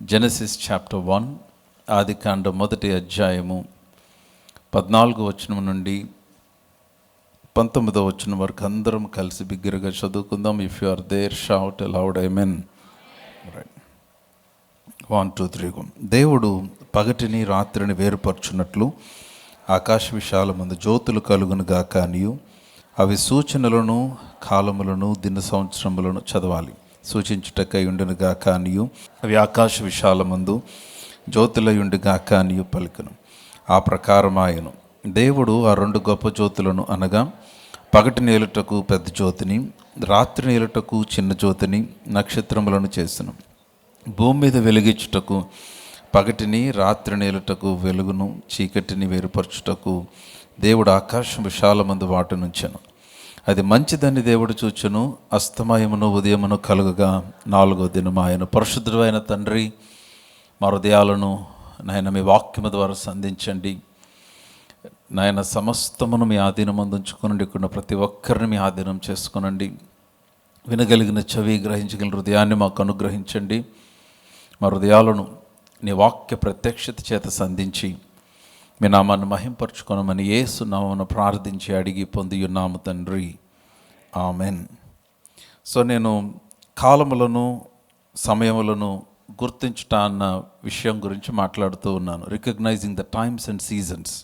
Genesis chapter 1 ఆదికాండం మొదటి అధ్యాయము 14వ వచనం నుండి 19వ వచనం వరకు అందరం కలిసి బిగ్గరగా చదువుకుందాం. If you are there shout aloud amen. Right, 1 2 3. దేవుడు పగటిని రాత్రిని వేరుపరచున్నట్లు ఆకాశ విశాలమందు జ్యోతులు కలుగును గాక అనియు, అవి సూచనలను కాలములను దిన సంవత్సరములను చదవాలి సూచించుటకై ఉండును గాక అనియు, అవి ఆకాశ విశాలమందు జ్యోతులై ఉండు గాక అనియు పలుకును. ఆ ప్రకారమాయను. దేవుడు ఆ రెండు గొప్ప జ్యోతులను అనగా పగటి నేలుటకు పెద్ద జ్యోతిని, రాత్రి నేలుటకు చిన్న జ్యోతిని, నక్షత్రములను చేసెను. భూమి మీద వెలుగిచ్చుటకు పగటిని, రాత్రి నేలుటకు వెలుగును, చీకటిని వేరుపరచుటకు దేవుడు ఆకాశం విశాలమందు వాటనుంచెను. అది మంచిదని దేవుడు చూచెను. అస్తమయమును ఉదయమును కలుగగా 4వ దినము ఆయన. పరిశుద్ధుడైన తండ్రి, మా హృదయాలను నాయన మీ వాక్యము ద్వారా సంధించండి నాయన. సమస్తమును మీ ఆధీనమందు ఉంచుకునండి. ఇక్కడ ప్రతి ఒక్కరిని మీ ఆధీనం చేసుకునండి. వినగలిగిన చెవి, గ్రహించగలిగిన హృదయాన్ని మాకు అనుగ్రహించండి. మా హృదయాలను నీ వాక్య ప్రత్యక్షత చేత సంధించి మీ నామాన్ని మహింపరచుకోనమని యేసు నామమున ప్రార్థించి అడిగి పొంది ఉన్నాము తండ్రి, ఆమెన్. సో నేను కాలములను సమయములను గుర్తించుట అన్న విషయం గురించి మాట్లాడుతూ ఉన్నాను. Recognising the times and seasons.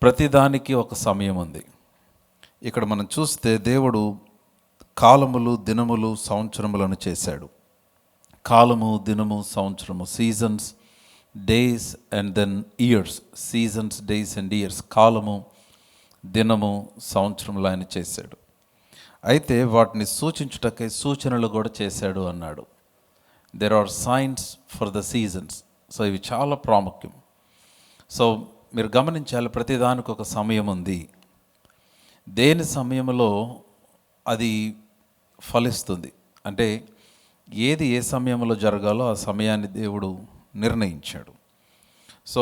ప్రతిదానికి ఒక సమయం ఉంది. ఇక్కడ మనం చూస్తే దేవుడు కాలములు, దినములు, సంవత్సరములను చేశాడు. కాలము, దినము, సంవత్సరము, seasons, days and then years. Seasons, days and years. కాలము, దినము, సంవత్సరములు ఆయన చేశాడు. అయితే వాటిని సూచించుటకై సూచనలు కూడా చేశాడు అన్నాడు. There are signs for the seasons. So ఇవి చాలా ప్రాముఖ్యం. సో మీరు గమనించాలి, ప్రతిదానికి ఒక సమయం ఉంది. దేని సమయంలో అది ఫలిస్తుంది అంటే ఏది ఏ సమయంలో జరగాలో ఆ సమయాన్ని దేవుడు నిర్ణయించాడు. సో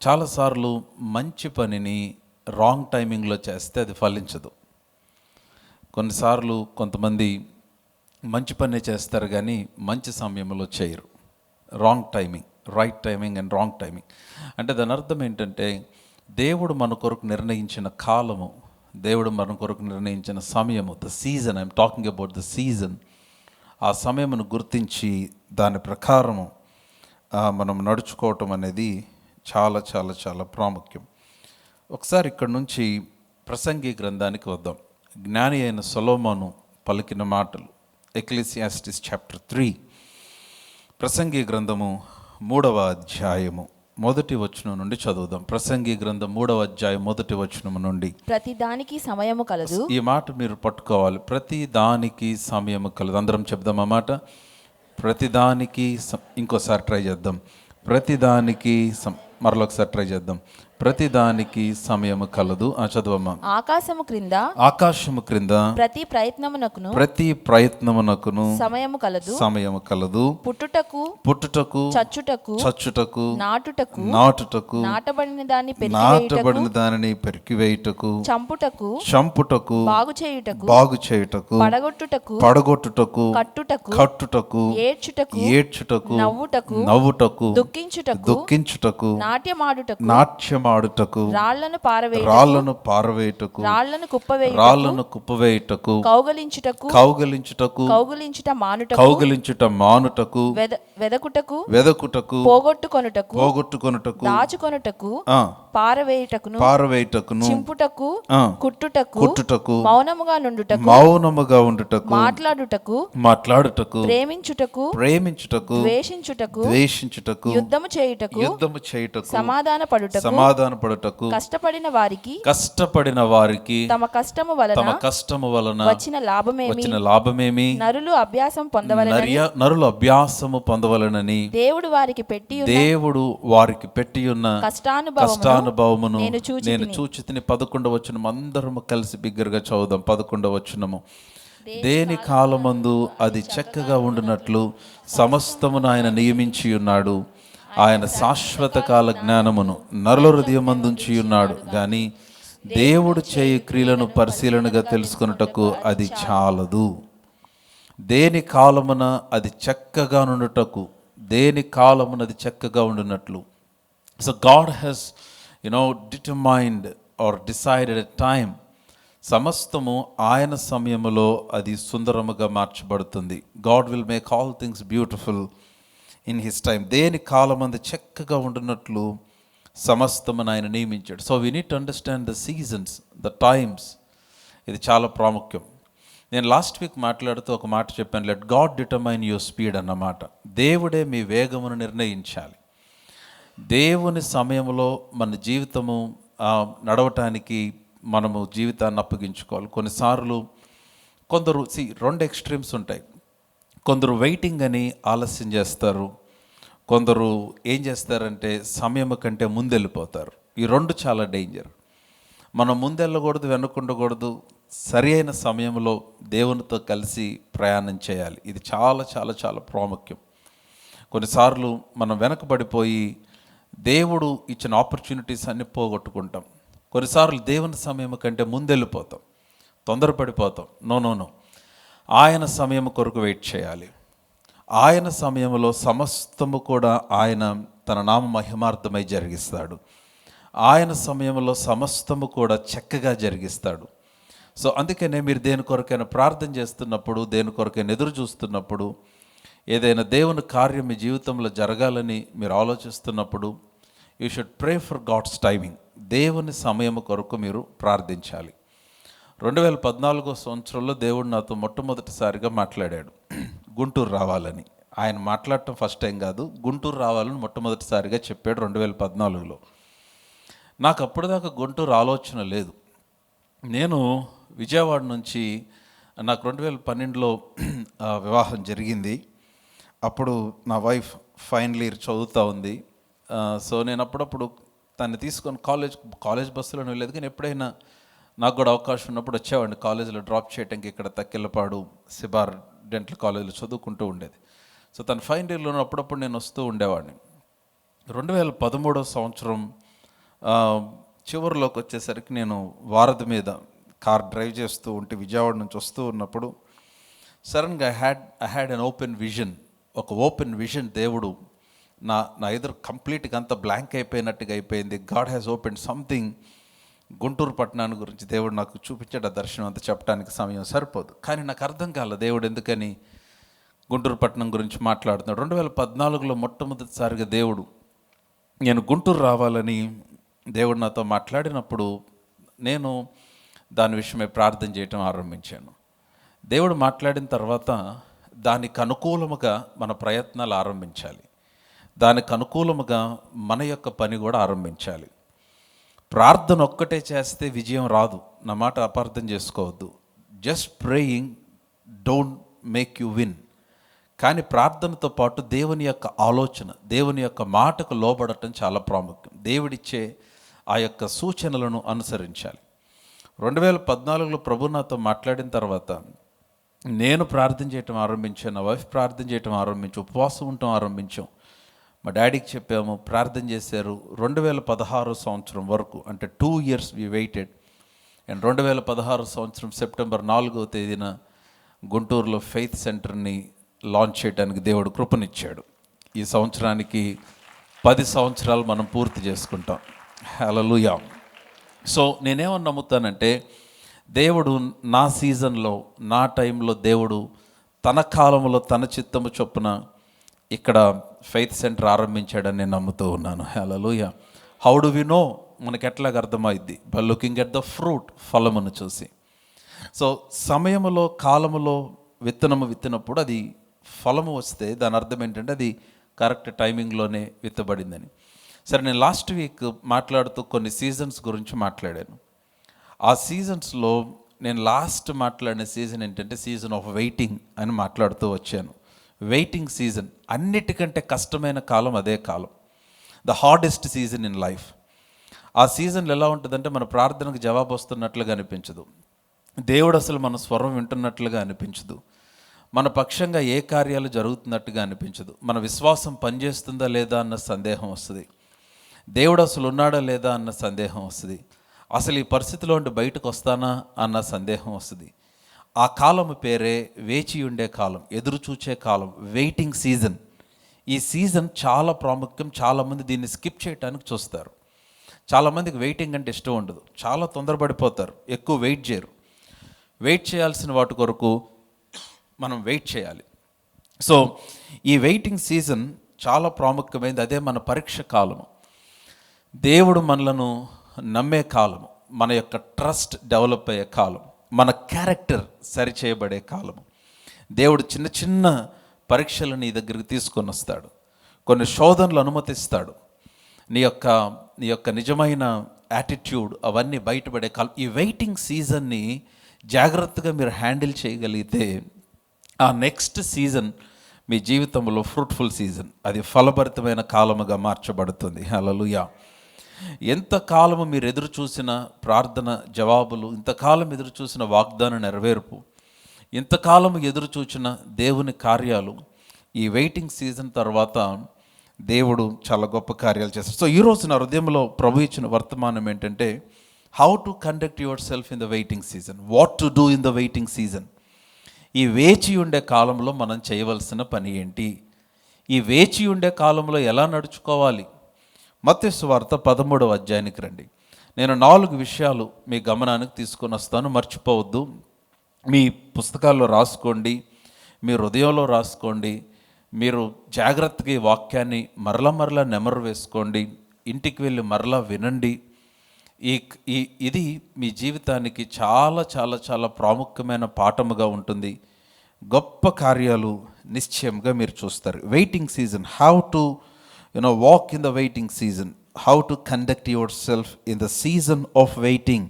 చాలాసార్లు మంచి పనిని రాంగ్ టైమింగ్లో చేస్తే అది ఫలించదు. కొన్నిసార్లు కొంతమంది మంచి పని చేస్తారు కానీ మంచి సమయంలో చేయరు. Wrong timing, right timing and wrong timing. అంటే దాని అర్థం ఏంటంటే దేవుడు మన కొరకు నిర్ణయించిన కాలము, దేవుడు మన కొరకు నిర్ణయించిన సమయము, the season, I'm talking about the season. ఆ సమయమును గుర్తించి దాని ప్రకారము మనం నడుచుకోవటం అనేది చాలా చాలా చాలా ప్రాముఖ్యం. ఒకసారి ఇక్కడ నుంచి ప్రసంగి గ్రంథానికి వద్దాం. జ్ఞాని అయిన సొలొమోను పలికిన మాటలు. ఎక్లెసియాస్టిస్ చాప్టర్ 3. ప్రసంగి గ్రంథము 3వ అధ్యాయము 1వ వచనం నుండి చదువుదాం. ప్రసంగి గ్రంథం 3వ అధ్యాయం 1వ వచనం నుండి. ప్రతి దానికి సమయము కలదు. ఈ మాట మీరు పట్టుకోవాలి. ప్రతి దానికి సమయము కలదు. అందరం చెప్దాం ఆ మాట. ప్రతిదానికి ఇంకోసారి ట్రై చేద్దాం. ప్రతిదానికి మరొకసారి ట్రై చేద్దాం. ప్రతిదానికి సమయము కలదు. చదువమ్మా. ఆకాశము క్రింద ప్రతి ప్రయత్నమునకును సమయము కలదు. పుట్టుటకు చచ్చుటకు నాటుటకు నాటబడిన దానిని పెరికివేయుటకు చంపుటకు బాగు చేయుటకు పడగొట్టుటకు కట్టుటకు ఏడ్చుటకు నవ్వుటకు దుఃఖించుటకు నాట్యమాడుటకు రాళ్లను పారవేయుటకు రాళ్లను కుప్పవేయుటకు కౌగలించుట మానుటకు వెదకుటకు పోగొట్టుకొనుటకు దాచుకొనుటకు పారవేయుటకును చింపుటకు కుట్టుటకు మౌనముగా ఉండుటకు మాట్లాడుటకు ప్రేమించుటకు ద్వేషించుటకు యుద్ధము చేయుటకు సమాధానపడుటకు కష్టపడిన వారికి తమ కష్టము వలన వచ్చిన లాభమేమి నరులు అభ్యాసము పొందవలనని దేవుడు వారికి పెట్టియున్న కష్టానుభవమును నేను చూచితిని. 11వ వచనం అందరము కలిసి బిగ్గరగా చదువుదాం. 11వ వచనము. దేని కాలమందు అది చక్కగా ఉండునట్లు సమస్తమును ఆయన నియమించి ఉన్నాడు. ఆయన శాశ్వత కాల జ్ఞానమును నరుల హృదయమందుంచి ఉన్నాడు గాని దేవుడు చేయు క్రియలను పరిశీలనగా తెలుసుకొనుటకు అది చాలదు. దేని కాలమున అది చక్కగా నుండుటకు, దేని కాలమున అది చక్కగా ఉండునట్లు. So God has determined or decided a time. సమస్తము ఆయన సమయములో అది సుందరముగా మార్చబడుతుంది. God will make all things beautiful in his time. దేని కాలమంది చక్కగా ఉండునట్లు సమస్తమును ఆయన నియమించాడు. So we need to understand the seasons, the times. ఇది చాలా ప్రాముఖ్యం. నేను లాస్ట్ వీక్ మాట్లాడుతూ ఒక మాట చెప్పాను, let God determine your speed అన్నమాట. దేవుడే మీ వేగమును నిర్ణయించాలి. దేవుని సమయంలో మన జీవితము నడవటానికి మనము జీవితాన్ని అప్పగించుకోవాలి. కొన్నిసార్లు కొందరు రెండు ఎక్స్ట్రీమ్స్ ఉంటాయి. కొందరు వెయిటింగ్ అని ఆలస్యం చేస్తారు, కొందరు ఏం చేస్తారంటే సమయం కంటే ముందెళ్ళిపోతారు. ఈ రెండు చాలా డేంజర్. మనం ముందెళ్ళకూడదు, వెనకుండకూడదు. సరి అయిన సమయంలో దేవునితో కలిసి ప్రయాణం చేయాలి. ఇది చాలా చాలా చాలా ప్రాముఖ్యం. కొన్నిసార్లు మనం వెనకబడిపోయి దేవుడు ఇచ్చిన ఆపర్చునిటీస్ అన్ని పోగొట్టుకుంటాం. కొన్నిసార్లు దేవుని సమయం కంటే ముందెళ్ళిపోతాం, తొందరపడిపోతాం. నో, ఆయన సమయం కొరకు వెయిట్ చేయాలి. ఆయన సమయంలో సమస్తము కూడా ఆయన తన నామ మహిమార్థమై జరిగిస్తాడు. ఆయన సమయంలో సమస్తము కూడా చక్కగా జరిగిస్తాడు. సో అందుకనే మీరు దేని కొరకైనా ప్రార్థన చేస్తున్నప్పుడు, దేని కొరకైనా ఎదురు చూస్తున్నప్పుడు, ఏదైనా దేవుని కార్యం మీ జీవితంలో జరగాలని మీరు ఆలోచిస్తున్నప్పుడు, you should pray for God's timing. దేవుని సమయం కొరకు మీరు ప్రార్థించాలి. 2014 సంవత్సరంలో దేవుడు నాతో మొట్టమొదటిసారిగా మాట్లాడాడు, గుంటూరు రావాలని. ఆయన మాట్లాడటం ఫస్ట్ టైం కాదు, గుంటూరు రావాలని మొట్టమొదటిసారిగా చెప్పాడు 2014లో. నాకు అప్పటిదాకా గుంటూరు ఆలోచన లేదు. నేను విజయవాడ నుంచి, నాకు 2012లో వివాహం జరిగింది. అప్పుడు నా వైఫ్ ఫైనల్ ఇయర్ చదువుతూ ఉంది. సో నేను అప్పుడప్పుడు తను తీసుకొని కాలేజ్ బస్సులో వెళ్ళలేదు, కానీ ఎప్పుడైనా నాకు కూడా అవకాశం ఉన్నప్పుడు వచ్చేవాడిని కాలేజీలో డ్రాప్ చేయడానికి. ఇక్కడ తక్కెళ్ళపాడు సిబార్ డెంటల్ కాలేజీలో చదువుకుంటూ ఉండేది. సో తను ఫైనల్ ఇయర్లో అప్పుడప్పుడు నేను వస్తూ ఉండేవాడిని. 2013 సంవత్సరం చివరిలోకి వచ్చేసరికి నేను వారధి మీద కార్ డ్రైవ్ చేస్తూ ఉంటే విజయవాడ నుంచి వస్తూ ఉన్నప్పుడు సడన్గా I had an open vision. ఒక ఓపెన్ విజన్ దేవుడు నా ఎదురు కంప్లీట్గా అంతా బ్లాంక్ అయిపోయినట్టుగా అయిపోయింది. God has open something. Guntur పట్టణాన్ని గురించి దేవుడు నాకు చూపించాడు. ఆ దర్శనం అంతా చెప్పడానికి సమయం సరిపోదు. కానీ నాకు అర్థం కాలేదు దేవుడు ఎందుకని గుంటూరు పట్టణం గురించి మాట్లాడుతున్నాడు. 2014లో మొట్టమొదటిసారిగా దేవుడు, నేను గుంటూరు రావాలని దేవుడు నాతో మాట్లాడినప్పుడు నేను దాని విషయమై ప్రార్థన చేయటం ఆరంభించాను. దేవుడు మాట్లాడిన తర్వాత దానికి అనుకూలముగా మన ప్రయత్నాలు ఆరంభించాలి. దానికి అనుకూలముగా మన యొక్క పని కూడా ఆరంభించాలి. ప్రార్థన ఒక్కటే చేస్తే విజయం రాదు. నా మాట అపార్థం చేసుకోవద్దు. Just praying don't make you win. కానీ ప్రార్థనతో పాటు దేవుని యొక్క ఆలోచన, దేవుని యొక్క మాటకు లోబడటం చాలా ప్రాముఖ్యం. దేవుడిచ్చే ఆ యొక్క సూచనలను అనుసరించాలి. 2014లో ప్రభు నాతో మాట్లాడిన తర్వాత నేను ప్రార్థన చేయటం ఆరంభించాను, నా వైఫ్ ప్రార్థన చేయటం ఆరంభించాం, ఉపవాసం ఉండటం ఆరంభించాం. మా డాడీకి చెప్పాము, ప్రార్థన చేశారు. 2016 సంవత్సరం వరకు, అంటే 2 years వి వెయిటెడ్. అండ్ 2016 సంవత్సరం సెప్టెంబర్ 4వ తేదీన గుంటూరులో ఫెయిత్ సెంటర్ని లాంచ్ చేయడానికి దేవుడు కృపనిచ్చాడు. ఈ సంవత్సరానికి 10 సంవత్సరాలు మనం పూర్తి చేసుకుంటాం. హల్లెలూయా. సో నేనేమని నమ్ముతానంటే, దేవుడు నా సీజన్లో, నా టైంలో దేవుడు తన కాలంలో తన చిత్తము చొప్పున ఇక్కడ ఫెయిత్ సెంటర్ ఆరంభించాడని నేను నమ్ముతూ ఉన్నాను. Hallelujah. How do we know? మనకి ఎట్లాగ అర్థమైద్ది? By looking at the fruit, ఫలమును చూసి. సో సమయములో, కాలములో విత్తనము విత్తినప్పుడు అది ఫలము వస్తే దాని అర్థం ఏంటంటే అది కరెక్ట్ టైమింగ్లోనే విత్తబడిందని. సరే, నేను లాస్ట్ వీక్ మాట్లాడుతూ కొన్ని సీజన్స్ గురించి మాట్లాడాను. ఆ సీజన్స్లో నేను లాస్ట్ మాట్లాడిన సీజన్ ఏంటంటే సీజన్ ఆఫ్ వెయిటింగ్ అని మాట్లాడుతూ వచ్చాను. వెయిటింగ్ సీజన్, అన్నిటికంటే కష్టమైన కాలం అదే కాలం. The hardest season in life. ఆ సీజన్లో ఎలా ఉంటుందంటే మన ప్రార్థనకు జవాబు వస్తున్నట్లుగా అనిపించదు, దేవుడు అసలు మన స్వరం వింటున్నట్లుగా అనిపించదు, మన పక్షంగా ఏ కార్యాలు జరుగుతున్నట్టుగా అనిపించదు, మన విశ్వాసం పనిచేస్తుందా లేదా అన్న సందేహం వస్తుంది, దేవుడు అసలు ఉన్నాడా లేదా అన్న సందేహం వస్తుంది, అసలు ఈ పరిస్థితిలో ఉండి బయటకు వస్తానా అన్న సందేహం వస్తుంది. ఆ కాలము పేరే వేచి ఉండే కాలం, ఎదురు చూచే కాలం, వెయిటింగ్ సీజన్. ఈ సీజన్ చాలా ప్రాముఖ్యం. చాలామంది దీన్ని స్కిప్ చేయడానికి చూస్తారు. చాలామందికి వెయిటింగ్ అంటే ఇష్టం ఉండదు, చాలా తొందరపడిపోతారు, ఎక్కువ వెయిట్ చేయరు. వెయిట్ చేయాల్సిన వాటి కొరకు మనం వెయిట్ చేయాలి. సో ఈ వెయిటింగ్ సీజన్ చాలా ప్రాముఖ్యమైనది. అదే మన పరీక్ష కాలము, దేవుడు మనలను నమ్మే కాలము, మన యొక్క ట్రస్ట్ డెవలప్ అయ్యే కాలం, మన క్యారెక్టర్ సరిచేయబడే కాలము. దేవుడు చిన్న చిన్న పరీక్షలు నీ దగ్గరికి తీసుకొని వస్తాడు, కొన్ని శోధనలు అనుమతిస్తాడు. నీ యొక్క నిజమైన యాటిట్యూడ్ అవన్నీ బయటపడే కాలం. ఈ వెయిటింగ్ సీజన్ని జాగ్రత్తగా మీరు హ్యాండిల్ చేయగలిగితే ఆ నెక్స్ట్ సీజన్ మీ జీవితంలో ఫ్రూట్ఫుల్ సీజన్, అది ఫలభరితమైన కాలముగా మార్చబడుతుంది. హల్లెలూయా. ఎంతకాలము మీరు ఎదురు చూసిన ప్రార్థన జవాబులు, ఇంతకాలం ఎదురు చూసిన వాగ్దాన నెరవేర్పు, ఇంతకాలం ఎదురు చూచిన దేవుని కార్యాలు, ఈ వెయిటింగ్ సీజన్ తర్వాత దేవుడు చాలా గొప్ప కార్యాలు చేస్తారు. సో ఈరోజు నా హృదయంలో ప్రభు ఇచ్చిన వర్తమానం ఏంటంటే, how to conduct your self in the waiting season, what to do in the waiting season. ఈ వేచి ఉండే కాలంలో మనం చేయవలసిన పని ఏంటి, ఈ వేచి ఉండే కాలంలో ఎలా నడుచుకోవాలి. మత్తయి సువార్త 13వ అధ్యాయానికి రండి. నేను 4 విషయాలు మీ గమనానికి తీసుకొని వస్తాను, మర్చిపోవద్దు. మీ పుస్తకాల్లో రాసుకోండి, మీ హృదయంలో రాసుకోండి. మీరు జాగ్రత్తగా ఈ వాక్యాన్ని మరలా నెమరు వేసుకోండి, ఇంటికి వెళ్ళి మరలా వినండి. ఇది మీ జీవితానికి చాలా చాలా చాలా ప్రాముఖ్యమైన పాఠముగా ఉంటుంది. గొప్ప కార్యాలు నిశ్చయంగా మీరు చూస్తారు. Waiting season, how to walk in the waiting season, how to conduct your self in the season of waiting.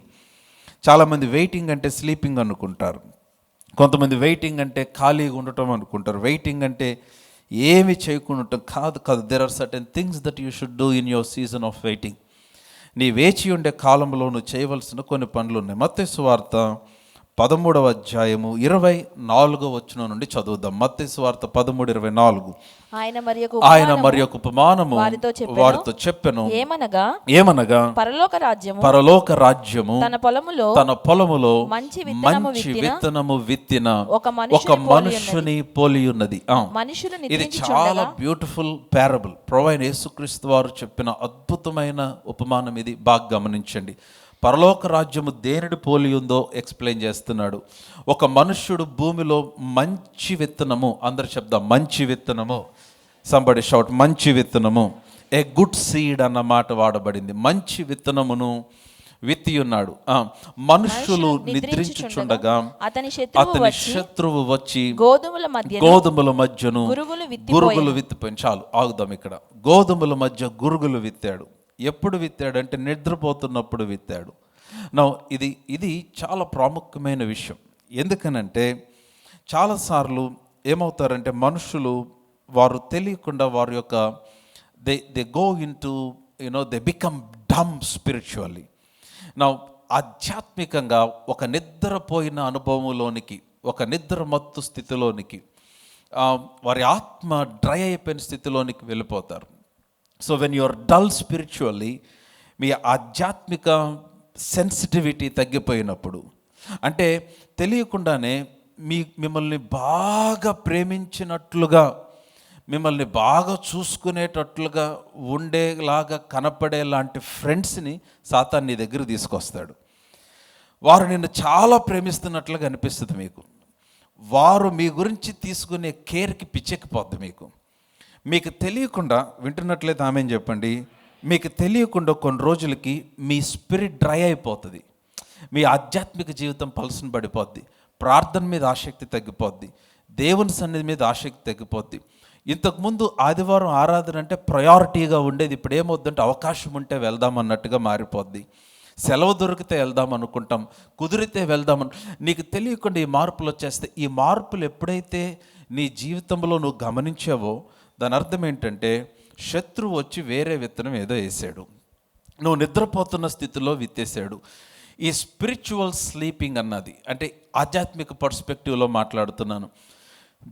చాలామంది వెయిటింగ్ అంటే స్లీపింగ్ అనుకుంటారు, కొంతమంది వెయిటింగ్ అంటే ఖాళీగా ఉండటం అనుకుంటారు, వెయిటింగ్ అంటే ఏమి చేయకుండా ఉండటం. కాదు. There are certain things that you should do in your season of waiting. నీ వేచి ఉండే కాలంలో నువ్వు చేయవలసిన కొన్ని పనులు ఉన్నాయి. మత్తయి సువార్త 13వ అధ్యాయము 24వ వచనం నుండి చదువుదాం. మత్తయి సువార్త 13:24. ఆయన మరి ఒక ఉపమానము వారితో చెప్పెను, ఏమనగా పరలోక రాజ్యము తన పొలములో మంచి విత్తనము విత్తిన ఒక మనుషుని పోలి ఉన్నది. ఇది చాలా బ్యూటిఫుల్ పారబుల్. ప్రభువైన యేసుక్రీస్తు వారు చెప్పిన అద్భుతమైన ఉపమానం ఇది. బాగా గమనించండి. పరలోక రాజ్యము దేనిని పోలి ఉందో ఎక్స్ప్లెయిన్ చేస్తున్నాడు. ఒక మనుష్యుడు భూమిలో మంచి విత్తనము, అందరు చెప్దాం మంచి విత్తనము, సంబడి షౌట్ మంచి విత్తనము, ఏ గుడ్ సీడ్ అన్న మాట వాడబడింది. మంచి విత్తనమును విత్తి ఉన్నాడు. మనుష్యులు నిద్రించుచుండగా అతని శత్రువు వచ్చి గోధుమల మధ్యను గురుగులు విత్తిపోయింది. చాలు ఆగుదాం ఇక్కడ. గోధుమల మధ్య గురుగులు విత్తాడు. ఎప్పుడు విత్తాడంటే నిద్రపోతున్నప్పుడు విత్తాడు. ఇది చాలా ప్రాముఖ్యమైన విషయం. ఎందుకనంటే చాలాసార్లు ఏమవుతారంటే మనుషులు వారు తెలియకుండా వారి యొక్క they go into they become dumb spiritually. ఆధ్యాత్మికంగా ఒక నిద్రపోయిన అనుభవంలోనికి, ఒక నిద్రమత్తు స్థితిలోనికి, వారి ఆత్మ డ్రై అయిపోయిన స్థితిలోనికి వెళ్ళిపోతారు. So when you are dull spiritually, మీ ఆధ్యాత్మిక సెన్సిటివిటీ తగ్గిపోయినప్పుడు, అంటే తెలియకుండానే మిమ్మల్ని బాగా ప్రేమించినట్లుగా, మిమ్మల్ని బాగా చూసుకునేటట్లుగా ఉండేలాగా కనపడే లాంటి ఫ్రెండ్స్ని సాతాను నీ దగ్గర తీసుకొస్తాడు. వారు నిన్ను చాలా ప్రేమిస్తున్నట్లుగా అనిపిస్తుంది మీకు. వారు మీ గురించి తీసుకునే కేర్కి పిచ్చెక్కిపోద్ది మీకు తెలియకుండా. వింటున్నట్లయితే ఆమెను చెప్పండి. మీకు తెలియకుండా కొన్ని రోజులకి మీ స్పిరిట్ డ్రై అయిపోతుంది, మీ ఆధ్యాత్మిక జీవితం పలసన పడిపోద్ది, ప్రార్థన మీద ఆసక్తి తగ్గిపోద్ది, దేవుని సన్నిధి మీద ఆసక్తి తగ్గిపోద్ది. ఇంతకుముందు ఆదివారం ఆరాధన అంటే ప్రయారిటీగా ఉండేది, ఇప్పుడు ఏమవుద్దంటే అవకాశం ఉంటే వెళ్దాం అన్నట్టుగా మారిపోద్ది. సెలవు దొరికితే వెళ్దాం అనుకుంటాం, కుదిరితే వెళ్దామని. నీకు తెలియకుండా ఈ మార్పులు వచ్చేస్తే, ఈ మార్పులు ఎప్పుడైతే నీ జీవితంలో నువ్వు గమనించావో దాని అర్థం ఏంటంటే శత్రువు వచ్చి వేరే విత్తనం ఏదో వేసాడు, నువ్వు నిద్రపోతున్న స్థితిలో విత్తేసాడు. ఈ స్పిరిచువల్ స్లీపింగ్ అన్నది అంటే ఆధ్యాత్మిక పర్స్పెక్టివ్లో మాట్లాడుతున్నాను.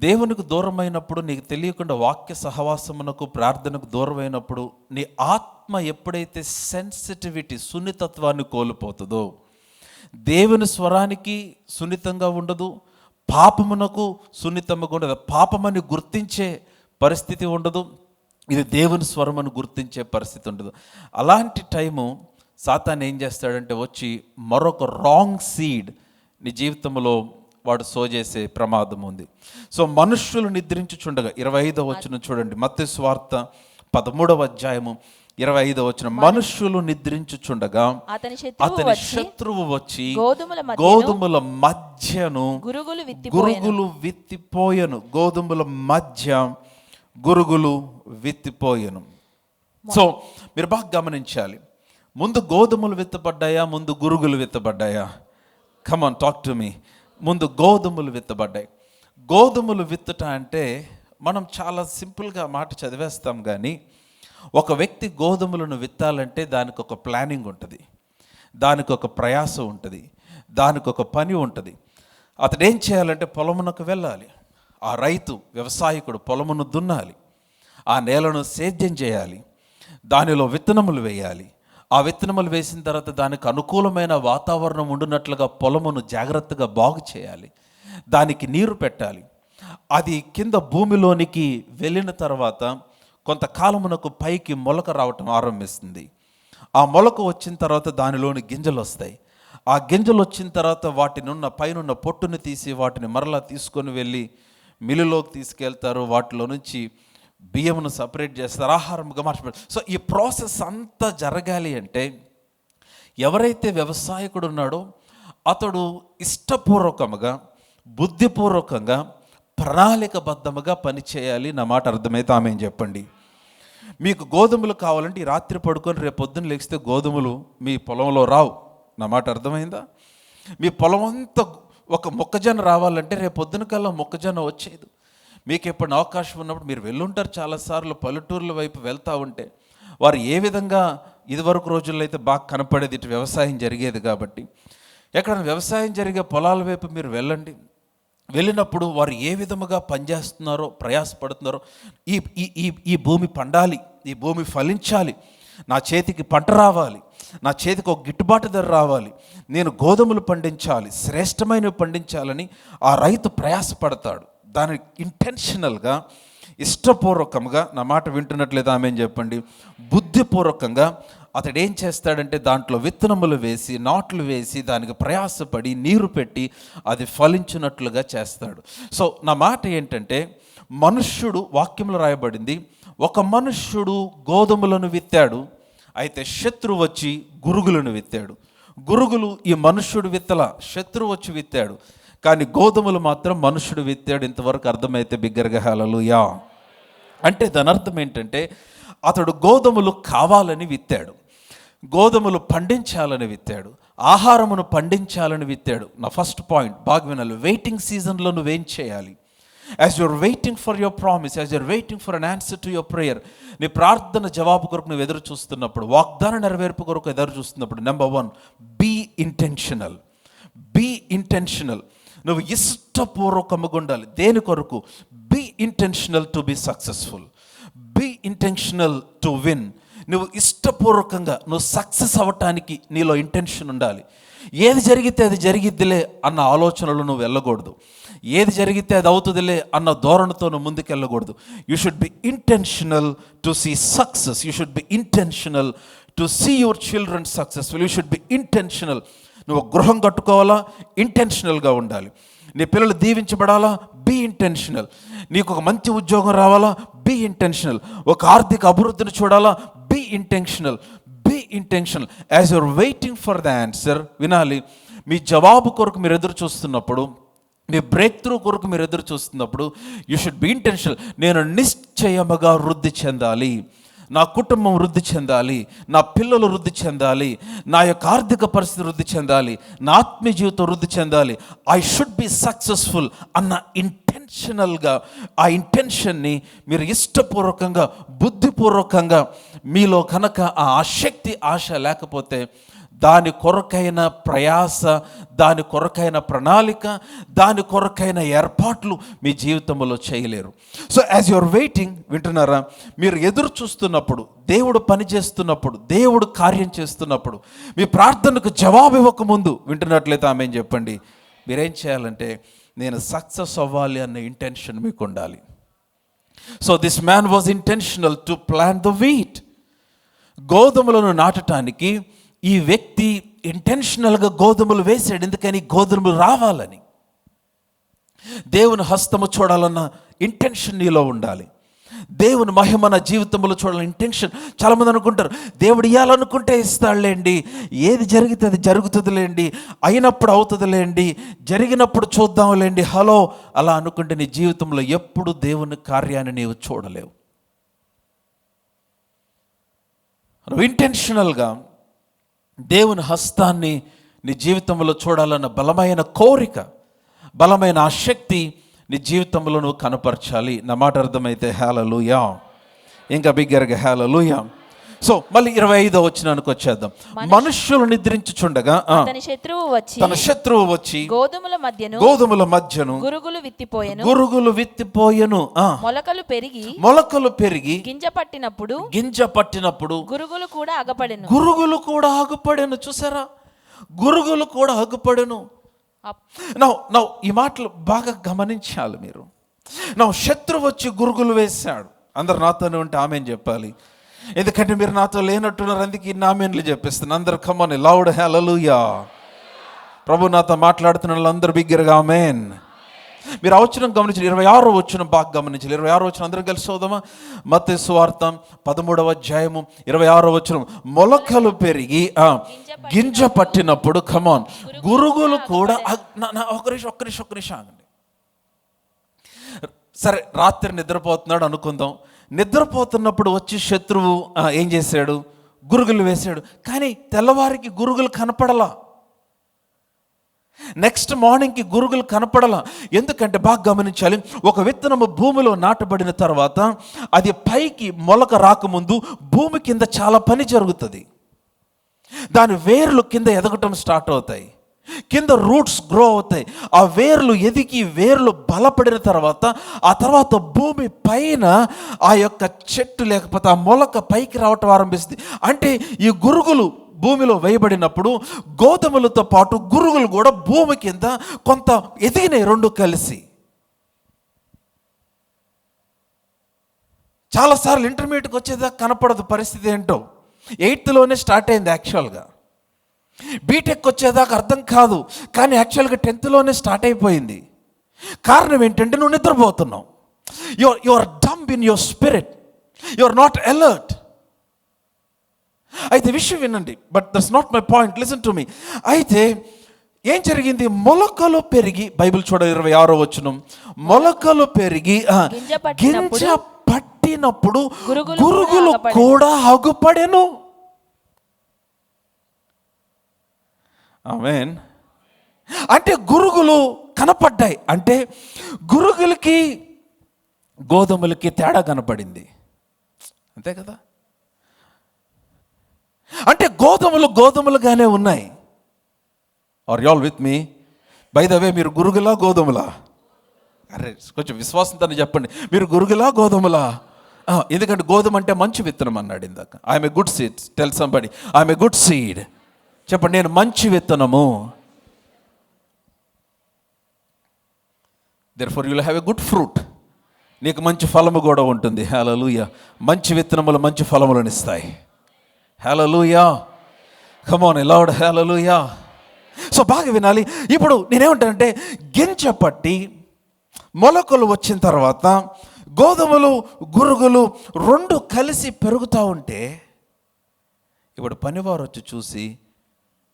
దేవునికి దూరమైనప్పుడు, నీకు తెలియకుండా వాక్య సహవాసమునకు ప్రార్థనకు దూరమైనప్పుడు నీ ఆత్మ ఎప్పుడైతే సెన్సిటివిటీ సున్నితత్వాన్ని కోల్పోతుందో, దేవుని స్వరానికి సున్నితంగా ఉండదు, పాపమునకు సున్నితంగా ఉండదు. పాపమని గుర్తించే పరిస్థితి ఉండదు, ఇది దేవుని స్వరం అని గుర్తించే పరిస్థితి ఉండదు. అలాంటి టైము సాతాను ఏం చేస్తాడంటే వచ్చి మరొక రాంగ్ సీడ్ నీ జీవితంలో వాడు సోజేసే ప్రమాదం ఉంది. సో మనుష్యులు నిద్రించుచుండగా 25వ వచనం చూడండి, మత్తయి సువార్త 13వ అధ్యాయము 25వ వచనం, మనుష్యులు నిద్రించుచుండగా అతని శత్రువు వచ్చి గోధుమల మధ్యను గురుగులు విత్తిపోయెను. గోధుమల మధ్య గురుగులు విత్తిపోయెను. సో మీరు బాగా గమనించాలి, ముందు గోధుమలు విత్తబడ్డాయా, ముందు గురుగులు విత్తబడ్డాయా? Come on talk to me. ముందు గోధుమలు విత్తబడ్డాయి. గోధుమలు విత్తుట అంటే మనం చాలా సింపుల్గా మాట చదివేస్తాం, కానీ ఒక వ్యక్తి గోధుమలను విత్తాలంటే దానికి ఒక ప్లానింగ్ ఉంటుంది, దానికి ఒక ప్రయాసం ఉంటుంది, దానికి ఒక పని ఉంటుంది. అతడు ఏం చేయాలంటే పొలమునకు వెళ్ళాలి. ఆ రైతు వ్యవసాయకుడు పొలమును దున్నాలి, ఆ నేలను సేద్యం చేయాలి, దానిలో విత్తనములు వేయాలి. ఆ విత్తనములు వేసిన తర్వాత దానికి అనుకూలమైన వాతావరణం ఉండునట్లుగా పొలమును జాగ్రత్తగా బాగు చేయాలి, దానికి నీరు పెట్టాలి. అది కింద భూమిలోనికి వెళ్ళిన తర్వాత కొంతకాలమునకు పైకి మొలక రావటం ఆరంభిస్తుంది. ఆ మొలక వచ్చిన తర్వాత దానిలోని గింజలు వస్తాయి. ఆ గింజలు వచ్చిన తర్వాత వాటినున్న పైనున్న పొట్టుని తీసి వాటిని మరలా తీసుకొని వెళ్ళి మిల్లులోకి తీసుకెళ్తారు. వాటిలో నుంచి బియ్యమును సపరేట్ చేస్తారు, ఆహారంగా మార్చిపెడతారు. సో ఈ ప్రాసెస్ అంతా జరగాలి అంటే ఎవరైతే వ్యవసాయకుడు ఉన్నాడో అతడు ఇష్టపూర్వకంగా, బుద్ధిపూర్వకంగా, ప్రణాళికబద్ధముగా పనిచేయాలి. నా మాట అర్థమైతే ఆమె చెప్పండి. మీకు గోధుమలు కావాలంటే ఈ రాత్రి పడుకొని రేపు పొద్దున్న లేస్తే గోధుమలు మీ పొలంలో రావు. నా మాట అర్థమైందా? మీ పొలం అంతా ఒక మొక్కజొన్న రావాలంటే రేపు పొద్దున కల్లా మొక్కజొన్న వచ్చేది. మీకు ఎప్పుడు అవకాశం ఉన్నప్పుడు మీరు వెళ్ళుంటారు చాలాసార్లు, పల్లెటూర్ల వైపు వెళ్తూ ఉంటే వారు ఏ విధంగా ఇదివరకు రోజుల్లో అయితే బాగా కనపడేది, ఇటు వ్యవసాయం జరిగేది కాబట్టి. ఎక్కడైనా వ్యవసాయం జరిగే పొలాల వైపు మీరు వెళ్ళండి, వెళ్ళినప్పుడు వారు ఏ విధముగా పనిచేస్తున్నారో, ప్రయాసపడుతున్నారో, ఈ ఈ ఈ భూమి పండాలి, ఈ భూమి ఫలించాలి, నా చేతికి పంట రావాలి, నా చేతికి ఒక గిట్టుబాటు ధర రావాలి, నేను గోధుమలు పండించాలి, శ్రేష్టమైనవి పండించాలని ఆ రైతు ప్రయాసపడతాడు. దాని ఇంటెన్షనల్గా, ఇష్టపూర్వకంగా, నా మాట వింటున్నట్లేదు ఆమె చెప్పండి, బుద్ధిపూర్వకంగా అతడు ఏం చేస్తాడంటే దాంట్లో విత్తనములు వేసి, నాట్లు వేసి, దానికి ప్రయాసపడి, నీరు పెట్టి అది ఫలించినట్లుగా చేస్తాడు. సో నా మాట ఏంటంటే మనుష్యుడు, వాక్యంలో రాయబడింది, ఒక మనుష్యుడు గోధుమలను విత్తాడు, అయితే శత్రువు వచ్చి గురుగులను విత్తాడు. గురుగులు ఈ మనుష్యుడు విత్తల, శత్రువు వచ్చి విత్తాడు, కానీ గోధుమలు మాత్రం మనుష్యుడు విత్తాడు. ఇంతవరకు అర్థమైతే బిగ్గరగా హల్లెలూయా. అంటే దాని అర్థం ఏంటంటే అతడు గోధుమలు కావాలని విత్తాడు, గోధుమలు పండించాలని విత్తాడు, ఆహారమును పండించాలని విత్తాడు. నా ఫస్ట్ పాయింట్ బాగా వినాలి. వెయిటింగ్ సీజన్లో నువ్వేం చేయాలి? As you're waiting for your promise, as you're waiting for an answer to your prayer, నీ ప్రార్థన జవాబు కొరకు నువ్వు ఎదురు చూస్తున్నప్పుడు, వాగ్దాన నెరవేర్పు కొరకు ఎదురు చూస్తున్నప్పుడు, number 1, be intentional. Be intentional. నువ్వు ఇష్టపూర్వకంగా ఉండాలి. దేని కొరకు? Be intentional to be successful, be intentional to win. నువ్వు ఇష్టపూర్వకంగా నువ్వు సక్సెస్ అవ్వటానికి నీలో ఇంటెన్షన్ ఉండాలి. ఏది జరిగితే అది జరిగిద్దిలే అన్న ఆలోచనలు నువ్వు వెళ్ళకూడదు, ఏది జరిగితే అది అవుతుందిలే అన్న ధోరణితో నువ్వు ముందుకు వెళ్ళకూడదు. You should be intentional to see success, you should be intentional to see your children successful, you should be intentional. నువ్వు గృహం కట్టుకోవాలా, ఇంటెన్షనల్గా ఉండాలి. నీ పిల్లలు దీవించబడాలా, బీ ఇంటెన్షనల్. నీకు ఒక మంచి ఉద్యోగం రావాలా, బీ ఇంటెన్షనల్. ఒక ఆర్థిక అభివృద్ధిని చూడాలా, be intentional. Be intentional. As you're waiting for the answer, వినాలి, మీ జవాబు కొరకు మీరు ఎదురు చూస్తున్నప్పుడు, మీ బ్రేక్ త్రూ కొరకు మీరు ఎదురు చూస్తున్నప్పుడు, యూ షుడ్ బీ ఇంటెన్షనల్. నేను నిశ్చయముగా వృద్ధి చెందాలి, నా కుటుంబం వృద్ధి చెందాలి, నా పిల్లలు వృద్ధి చెందాలి, నా యొక్క ఆర్థిక పరిస్థితి వృద్ధి చెందాలి, నా ఆత్మీయ జీవితం వృద్ధి చెందాలి, ఐ షుడ్ బి సక్సెస్ఫుల్ అన్న ఇంటెన్షనల్గా, ఆ ఇంటెన్షన్ని మీరు ఇష్టపూర్వకంగా, బుద్ధిపూర్వకంగా, మీలో కనుక ఆ శక్తి, ఆశ లేకపోతే దాని కొరకైన ప్రయాస, దాని కొరకైన ప్రణాళిక, దాని కొరకైన ఏర్పాట్లు మీ జీవితంలో చేయలేరు. సో యాజ్ యువర్ వెయిటింగ్, వింటున్నారా, మీరు ఎదురు చూస్తున్నప్పుడు, దేవుడు పని చేస్తున్నప్పుడు, దేవుడు కార్యం చేస్తున్నప్పుడు, మీ ప్రార్థనకు జవాబు ఇవ్వకముందు వింటున్నట్లయితే ఆమెన్ చెప్పండి. మీరేం చేయాలంటే, నేను సక్సెస్ అవ్వాలి అన్న ఇంటెన్షన్ మీకు ఉండాలి. So this man was intentional to plant the wheat. గోధుమలను నాటడానికి ఈ వ్యక్తి ఇంటెన్షనల్గా గోధుమలు వేసాడు. ఎందుకని? గోధుమలు రావాలని. దేవుని హస్తము చూడాలన్న ఇంటెన్షన్ నీలో ఉండాలి. దేవుని మహిమ నా జీవితంలో చూడాలని ఇంటెన్షన్. చాలామంది అనుకుంటారు, దేవుడు ఇవ్వాలనుకుంటే ఇస్తాడులేండి, ఏది జరిగితే అది జరుగుతుందిలేండి, అయినప్పుడు అవుతుందిలేండి, జరిగినప్పుడు చూద్దాంలేండి. హలో, అలా అనుకుంటే నీ జీవితంలో ఎప్పుడు దేవుని కార్యాన్ని నీవు చూడలేవు. నువ్వు ఇంటెన్షనల్గా దేవుని హస్తాన్ని నీ జీవితంలో చూడాలన్న బలమైన కోరిక, బలమైన ఆసక్తి నీ జీవితంలో నువ్వు కనపరచాలి. నా మాట అర్థమైతే హల్లెలూయా, ఇంకా బిగ్గరగా హల్లెలూయా. సో మళ్ళీ 25వ వచనానికి వచ్చేద్దాం. మనుష్యులు నిద్రించుచుండగా తన శత్రువు వచ్చి గోధుమల మధ్యను గురుగులు విత్తిపోయెను. మొలకలు పెరిగి గింజ పట్టినప్పుడు గురుగులు కూడా ఆగుపడెను. చూసారా, గురుగులు కూడా ఆగుపడెను. నౌ ఈ మాటలు బాగా గమనించాలి మీరు. నా శత్రువు వచ్చి గురుగులు వేశాడు. అందరు నాతోనే ఉంటే ఆమెన్ చెప్పాలి, ఎందుకంటే మీరు నాతో లేనట్టున్నారు, అందుకే ఇన్ని ఆమెన్లు చెప్పిస్తాను. అందరు కమ్మని లౌడ్ హల్లెలూయా. ప్రభు నాతో మాట్లాడుతున్న అందరు బిగ్గరగా ఆమెన్. మీరు ఆ వచనం గమనించారు, 26వ వచనం బాగా గమనించాలి. 26వ వచనం అందరూ కలిసి చదువుదామా? మత్తయి సువార్త 13వ అధ్యాయము 26వ వచనం. మొలకలు పెరిగి గింజ పట్టినప్పుడు, కమాన్, గురుగులు కూడా. ఒక్క నిమిషం ఆగండి. సరే, రాత్రి నిద్రపోతున్నాడు అనుకుందాం. నిద్రపోతున్నప్పుడు వచ్చి శత్రువు ఏం చేశాడు? గురుగులు వేశాడు. కానీ తెల్లవారికి గురుగులు కనపడలా. నెక్స్ట్ మార్నింగ్కి గురుగులు కనపడలా. ఎందుకంటే బాగా గమనించాలి, ఒక విత్తనము భూమిలో నాటబడిన తర్వాత అది పైకి మొలక రాకముందు భూమి కింద చాలా పని జరుగుతుంది. దాని వేర్లు కింద ఎదగటం స్టార్ట్ అవుతాయి, కింద రూట్స్ గ్రో అవుతాయి. ఆ వేర్లు ఎదిగి వేర్లు బలపడిన తర్వాత, ఆ తర్వాత భూమి పైన ఆ యొక్క చెట్టు లేకపోతే ఆ మొలక పైకి రావటం ఆరంభిస్తుంది. అంటే ఈ గురుగులు భూమిలో వేయబడినప్పుడు గోధుమలతో పాటు గురుగులు కూడా భూమి కింద కొంత ఎదిగినాయి, రెండు కలిసి. చాలాసార్లు ఇంటర్మీడియట్కి వచ్చేదాకా కనపడదు పరిస్థితి ఏంటో. 8th స్టార్ట్ అయింది యాక్చువల్గా. బీటెక్ వచ్చేదాకా అర్థం కాదు, కానీ యాక్చువల్గా 10th స్టార్ట్ అయిపోయింది. కారణం ఏంటంటే నువ్వు నిద్రపోతున్నావు. You are dumb in your spirit, you are not alert. అయితే విషయం వినండి, but that's not my point, listen to me. అయితే ఏం జరిగింది? మొలకలు పెరిగి, బైబిల్ చూడ 26వ వచనం, మొలకలు పెరిగి గింజ పట్టినప్పుడు గురుగులు కూడా ఆగుపడెను. ఆమేన్. అంటే గురుగులు కనపడ్డాయి. అంటే గురుగులకి గోధుమలకి తేడా కనపడింది, అంతే కదా. అంటే గోధుమలుగానే ఉన్నాయి. Are you all with me? By the way, మీరు గురుగులా గోధుమలా? అరే కొంచెం విశ్వాసంతో చెప్పండి, మీరు గురుగులా గోధుమలా? ఎందుకంటే గోధుమ అంటే మంచి విత్తనం అన్నాడు ఇందాక. I'm a good seed. Tell somebody, I'm a good seed. చెప్పండి, నేను మంచి విత్తనము. Therefore you will have a good fruit. నీకు మంచి ఫలము కూడా ఉంటుంది. హల్లెలూయా. మంచి విత్తనములు మంచి ఫలములను ఇస్తాయి. Hallelujah. Come on loud hallelujah. So బాగా వినాలి. ఇప్పుడు నేనేమంటానంటే, గింజ పట్టి మొలకలు వచ్చిన తర్వాత గోధుమలు గురుగులు రెండు కలిసి పెరుగుతూ ఉంటే, ఇప్పుడు పనివారు వచ్చి చూసి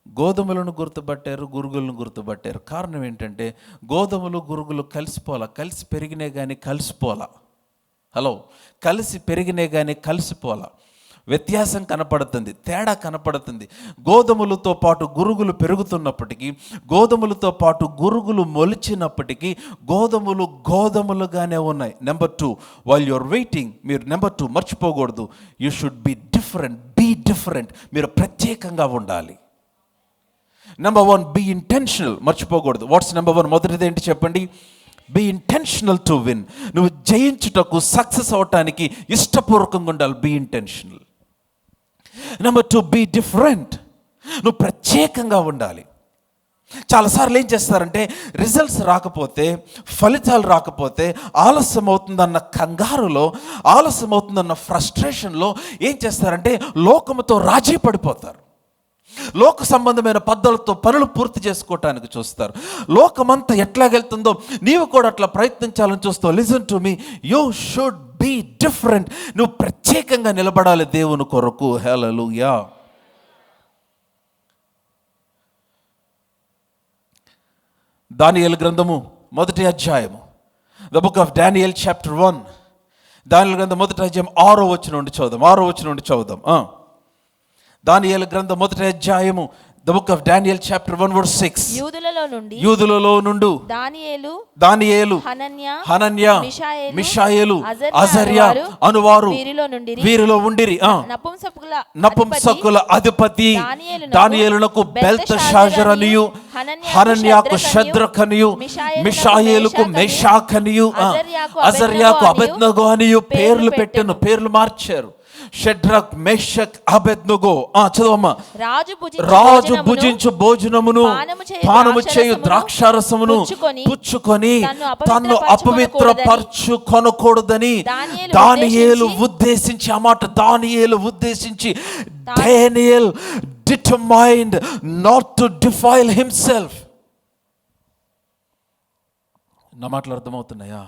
గోధుమలను గుర్తుపట్టారు, గురుగులను గుర్తుపట్టారు. కారణం ఏంటంటే గోధుమలు గురుగులు కలిసి పెరిగినే కానీ కలిసిపోలా. హలో, కలిసి పెరిగినే కానీ కలిసిపోలా. వ్యత్యాసం కనపడుతుంది, తేడా కనపడుతుంది. గోధుమలతో పాటు గురుగులు పెరుగుతున్నప్పటికీ, గోధుమలతో పాటు గురుగులు మొలిచినప్పటికీ గోధుమలుగానే ఉన్నాయి. నెంబర్ 2, వైల్ యువర్ వెయిటింగ్, మీరు నెంబర్ 2 మర్చిపోకూడదు. You should be different. మీరు ప్రత్యేకంగా ఉండాలి. Number 1, be intentional. మర్చిపోకూడదు. What's number 1? మొదటిది ఏంటి చెప్పండి? Be intentional to win. నువ్వు జయించుటకు, సక్సెస్ అవటానికి ఇష్టపూర్వకంగా ఉండాలి. Be intentional. Number 2, be different. నువ్వు ప్రత్యేకంగా ఉండాలి. చాలాసార్లు ఏం చేస్తారంటే, రిజల్ట్స్ రాకపోతే, ఫలితాలు రాకపోతే ఆలస్యం అవుతుందన్న కంగారులో, ఆలస్యం అవుతుందన్న ఫ్రస్ట్రేషన్లో ఏం చేస్తారంటే లోకముతో రాజీ పడిపోతారు. లోక సంబంధమైన పద్ధతులతో పనులు పూర్తి చేసుకోవటానికి చూస్తారు. లోకమంతా ఎట్లాగెళ్తుందో నీవు కూడా అట్లా ప్రయత్నించాలని చూస్తావు. Listen to me, you should be different. నువ్వు ప్రత్యేకంగా నిలబడాలి దేవుని కొరకు. హల్లెలూయా. దానియేలు గ్రంథము 1వ అధ్యాయము, the book of Daniel chapter 1. దానియేలు గ్రంథం 1వ అధ్యాయం 6వ వచనం నుండి చదువుదాం. దానియేలు గ్రంథం 1వ అధ్యాయము, the book of Daniel chapter 1 verse 6. యూదులలో నుండి దానియేలు, హనన్య, మిషాయేలు, అజర్యా అనువారు వీరిలో ఉండిరి. నపుంసకుల అధిపతి దానియేలునకు బెల్తెషాజర్ అనియు, హనన్యాకు షద్రక్ అనియు, మిషాయేలుకు మెషాక్ అనియు, అజర్యాకు అబేద్నెగో అనియు పేర్లు మార్చారు. షడ్రక్, మెషక్, అబేద్నెగో. చదవమ్మా. రాజు భుజించు భోజనమును, పానము చేయు ద్రాక్షారసమును పుచ్చుకొని తన్ను అపవిత్రపరచు కొనకూడదని దానియేలు ఉద్దేశించి, ఆ మాట దానియేలు ఉద్దేశించి, Daniel determined not to defile himself. నా మాటలు అర్థమవుతున్నాయా?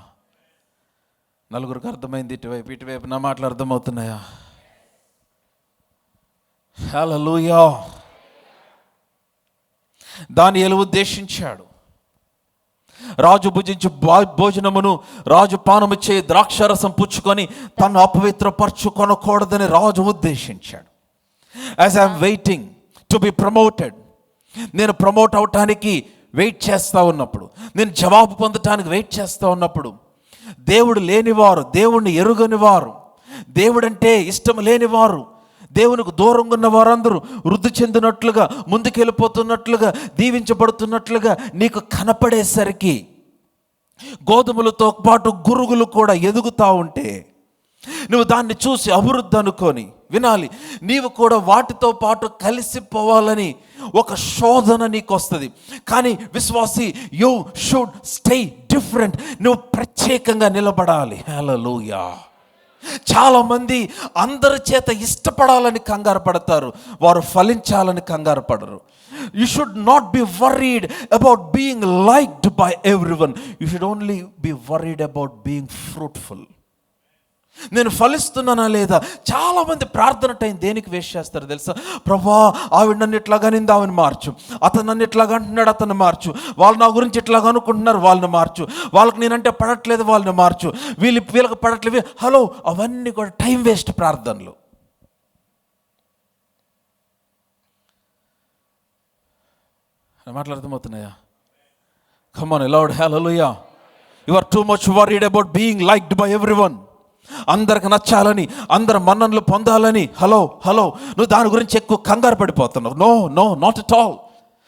నలుగురికి అర్థమైంది. ఇటువైపు నా మాటలు అర్థమవుతున్నాయా? హల్లెలూయా. దానియేలు ఉద్దేశించాడు, రాజు భుజించు భోజనమును, రాజు పానము చేయి ద్రాక్షారసం పుచ్చుకొని తను అపవిత్రపరచుకొనకూడదని రాజు ఉద్దేశించాడు. As I'm waiting to be promoted, నేను ప్రమోట్ అవటానికి వెయిట్ చేస్తూ ఉన్నప్పుడు, నేను జవాబు పొందటానికి వెయిట్ చేస్తూ ఉన్నప్పుడు, దేవుడు లేనివారు, దేవుణ్ణి ఎరుగనివారు, దేవుడంటే ఇష్టం లేనివారు, దేవునికి దూరంగా ఉన్న వారందరూ వృద్ధి చెందినట్లుగా, ముందుకెళ్ళిపోతున్నట్లుగా, దీవించబడుతున్నట్లుగా నీకు కనపడేసరికి, గోధుమలతో పాటు గురుగులు కూడా ఎదుగుతూ ఉంటే నువ్వు దాన్ని చూసి అభివృద్ధి అనుకొని వినాలి. నీవు కూడా వాటితో పాటు కలిసిపోవాలని ఒక శోధన నీకు వస్తుంది. కానీ విశ్వాసి, యూ షుడ్ స్టే డిఫరెంట్. నువ్వు ప్రత్యేకంగా నిలబడాలి. హల్లెలూయా. చాలామంది అందరి చేత ఇష్టపడాలని కంగారు పడతారు, వారు ఫలించాలని కంగారు పడరు. You should not be worried about being liked by everyone. You should only be worried about being fruitful. నేను ఫలిస్తున్నానా లేదా? చాలామంది ప్రార్థన టైం దేనికి వేస్ట్ చేస్తారు తెలుసా? ప్రభా, ఆవిడ నన్ను ఇట్లాగా నింది, ఆవిడ మార్చు. అతను నన్ను ఇట్లాగా అంటున్నాడు, అతను మార్చు. వాళ్ళు నా గురించి ఇట్లాగా అనుకుంటున్నారు, వాళ్ళని మార్చు. వాళ్ళకి నేనంటే పడట్లేదు, వాళ్ళని మార్చు. వీళ్ళకి పడట్లేదు. హలో, అవన్నీ కూడా టైం వేస్ట్ ప్రార్థనలు. మాటలు అర్థమవుతున్నాయా? Come on loud hallelujah. You are too much worried about being liked by everyone. అందరికి నచ్చాలని, అందరు మన్ననలు పొందాలని. హలో, నువ్వు దాని గురించి ఎక్కువ కంగారు పడిపోతున్నావు. No, not at all.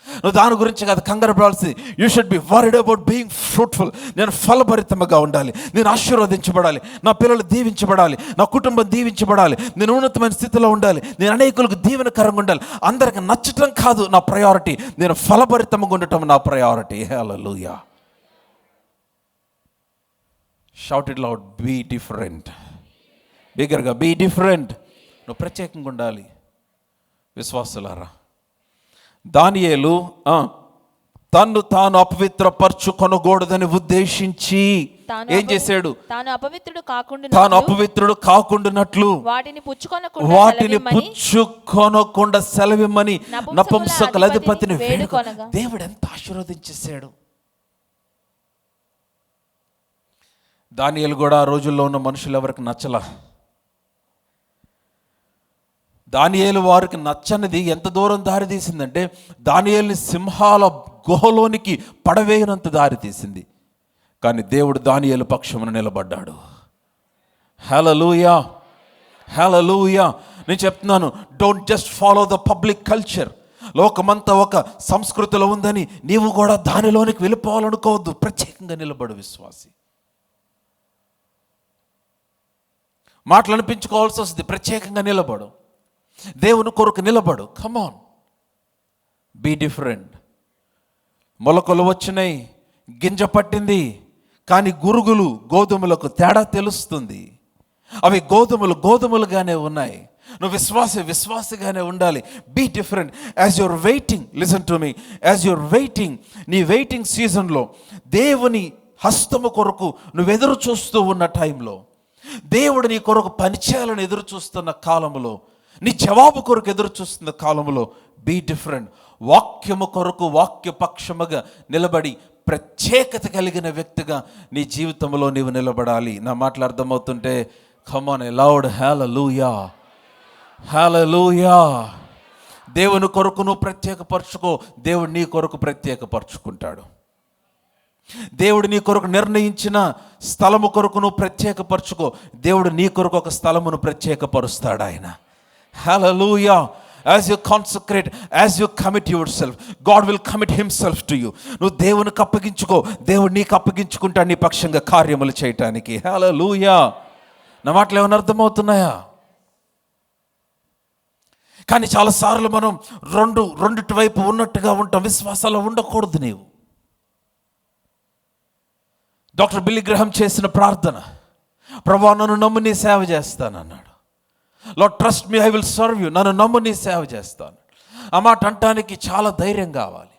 నువ్వు దాని గురించి కాదు కంగారు పడాల్సింది. You should be worried about being fruitful. నేను ఫలభరితంగా ఉండాలి, నేను ఆశీర్వదించబడాలి, నా పిల్లలు దీవించబడాలి, నా కుటుంబం దీవించబడాలి, నేను ఉన్నతమైన స్థితిలో ఉండాలి, నేను అనేకులకు దీవెనకరంగా ఉండాలి. అందరికి నచ్చటం కాదు నా ప్రయారిటీ, నేను ఫలభరితంగా ఉండటం నా priority. Hallelujah. Shout it loud, be different. బిగ్గరగా, బీ డిఫరెంట్. నువ్వు ప్రత్యేకంగా ఉండాలి. విశ్వాసులారా, దానియేలు తన్ను తాను అపవిత్రపరచుకొనకూడదని ఉద్దేశించి ఏం చేశాడు? తాను అపవిత్రుడు కాకుండానట్లు వాటిని పుచ్చుకొనకుండా సెలవిమ్మని నపుంసకుల అధిపతిని వేడుకొనగా దేవుడు ఎంత ఆశీర్వదించేశాడు. దానియేలు కూడా ఆ రోజుల్లో ఉన్న మనుషులు ఎవరికి నచ్చలా. దానియేలు వారికి నచ్చనిది ఎంత దూరం దారి తీసిందంటే, దానియేలుని సింహాల గుహలోనికి పడవేయనంత దారి తీసింది. కానీ దేవుడు దానియేలు పక్షమున నిలబడ్డాడు. హల్లెలూయా, హల్లెలూయా. నేను చెప్తున్నాను, don't just follow the public culture. లోకమంతా ఒక సంస్కృతిలో ఉందని నీవు కూడా దానిలోనికి వెళ్ళిపోవాలనుకోవద్దు. ప్రత్యేకంగా నిలబడు విశ్వాసి. మాటలు అనిపించుకోవాల్సి వస్తుంది, ప్రత్యేకంగా నిలబడు. దేవుని కొరకు నిలబడు. కమాన్, బీ డిఫరెంట్. మొలకలు వచ్చినాయి, గింజ పట్టింది, కానీ గురుగులు గోధుమలకు తేడా తెలుస్తుంది. అవి గోధుమలుగానే ఉన్నాయి. నువ్వు విశ్వాసిగానే ఉండాలి. Be different. As your waiting, listen to me, as your waiting, నీ వెయిటింగ్ సీజన్లో, దేవుని హస్తము కొరకు నువ్వు ఎదురు చూస్తూ ఉన్న టైంలో, దేవుడు నీ కొరకు పనిచేయాలని ఎదురు చూస్తున్న కాలంలో, నీ జవాబు కొరకు ఎదురు చూస్తున్న కాలంలో, బీ డిఫరెంట్. వాక్యము కొరకు వాక్యపక్షముగా నిలబడి ప్రత్యేకత కలిగిన వ్యక్తిగా నీ జీవితంలో నీవు నిలబడాలి. నా మాటలు అర్థమవుతుంటే కమ్ ఆన్ ఎ లౌడ్ హల్లెలూయా, హల్లెలూయా. దేవుని కొరకు నువ్వు ప్రత్యేకపరచుకో, దేవుడు నీ కొరకు ప్రత్యేకపరచుకుంటాడు. దేవుడు నీ కొరకు నిర్ణయించిన స్థలము కొరకు నువ్వు ప్రత్యేకపరచుకో, దేవుడు నీ కొరకు ఒక స్థలమును ప్రత్యేకపరుస్తాడు ఆయన. హల్లెలూయా. As you consecrate, as you commit yourself, God will commit himself to you. నువ్వు దేవునికి అప్పగించుకో, దేవుడు నీకు అప్పగించుకుంటాడు నీ పక్షంగా కార్యములు చేయటానికి. హల్లెలూయా. నా మాటలు ఏమైనా అర్థమవుతున్నాయా? కానీ చాలాసార్లు మనం రెండిటి వైపు ఉన్నట్టుగా ఉంటాం. విశ్వాసాలు ఉండకూడదు. నీవు డాక్టర్ బిల్లీ గ్రహం చేసిన ప్రార్థన, ప్రభువా నన్ను నమ్ము నీ సేవ చేస్తానన్నాడు. Lord trust me, I will serve you. నన్ను నమ్ము నీ సేవ చేస్తాను. ఆ మాట అంటానికి చాలా ధైర్యం కావాలి.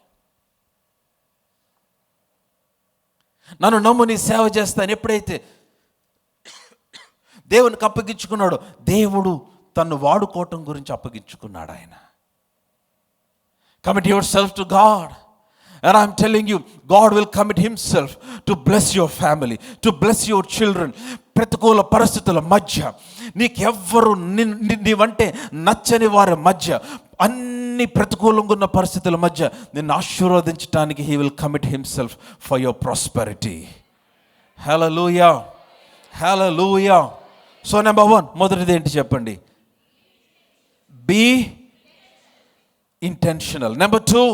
నన్ను నమ్ము నీ సేవ చేస్తాను. ఎప్పుడైతే దేవునికి అప్పగించుకున్నాడో, దేవుడు తన్ను వాడుకోవటం గురించి అప్పగించుకున్నాడు ఆయన. Commit yourself to God. And I'm telling you, God will commit himself to bless your family, to bless your children. ప్రతికూల పరిస్థితుల మధ్య, నీకెవ్వరు నీవంటే నచ్చని వారి మధ్య, అన్ని ప్రతికూలంగా ఉన్న పరిస్థితుల మధ్య నిన్ను ఆశీర్వదించడానికి he will commit himself for your prosperity. Hallelujah. Hallelujah. So number 1, మొదటిది ఏంటి చెప్పండి? Be intentional. Number 2,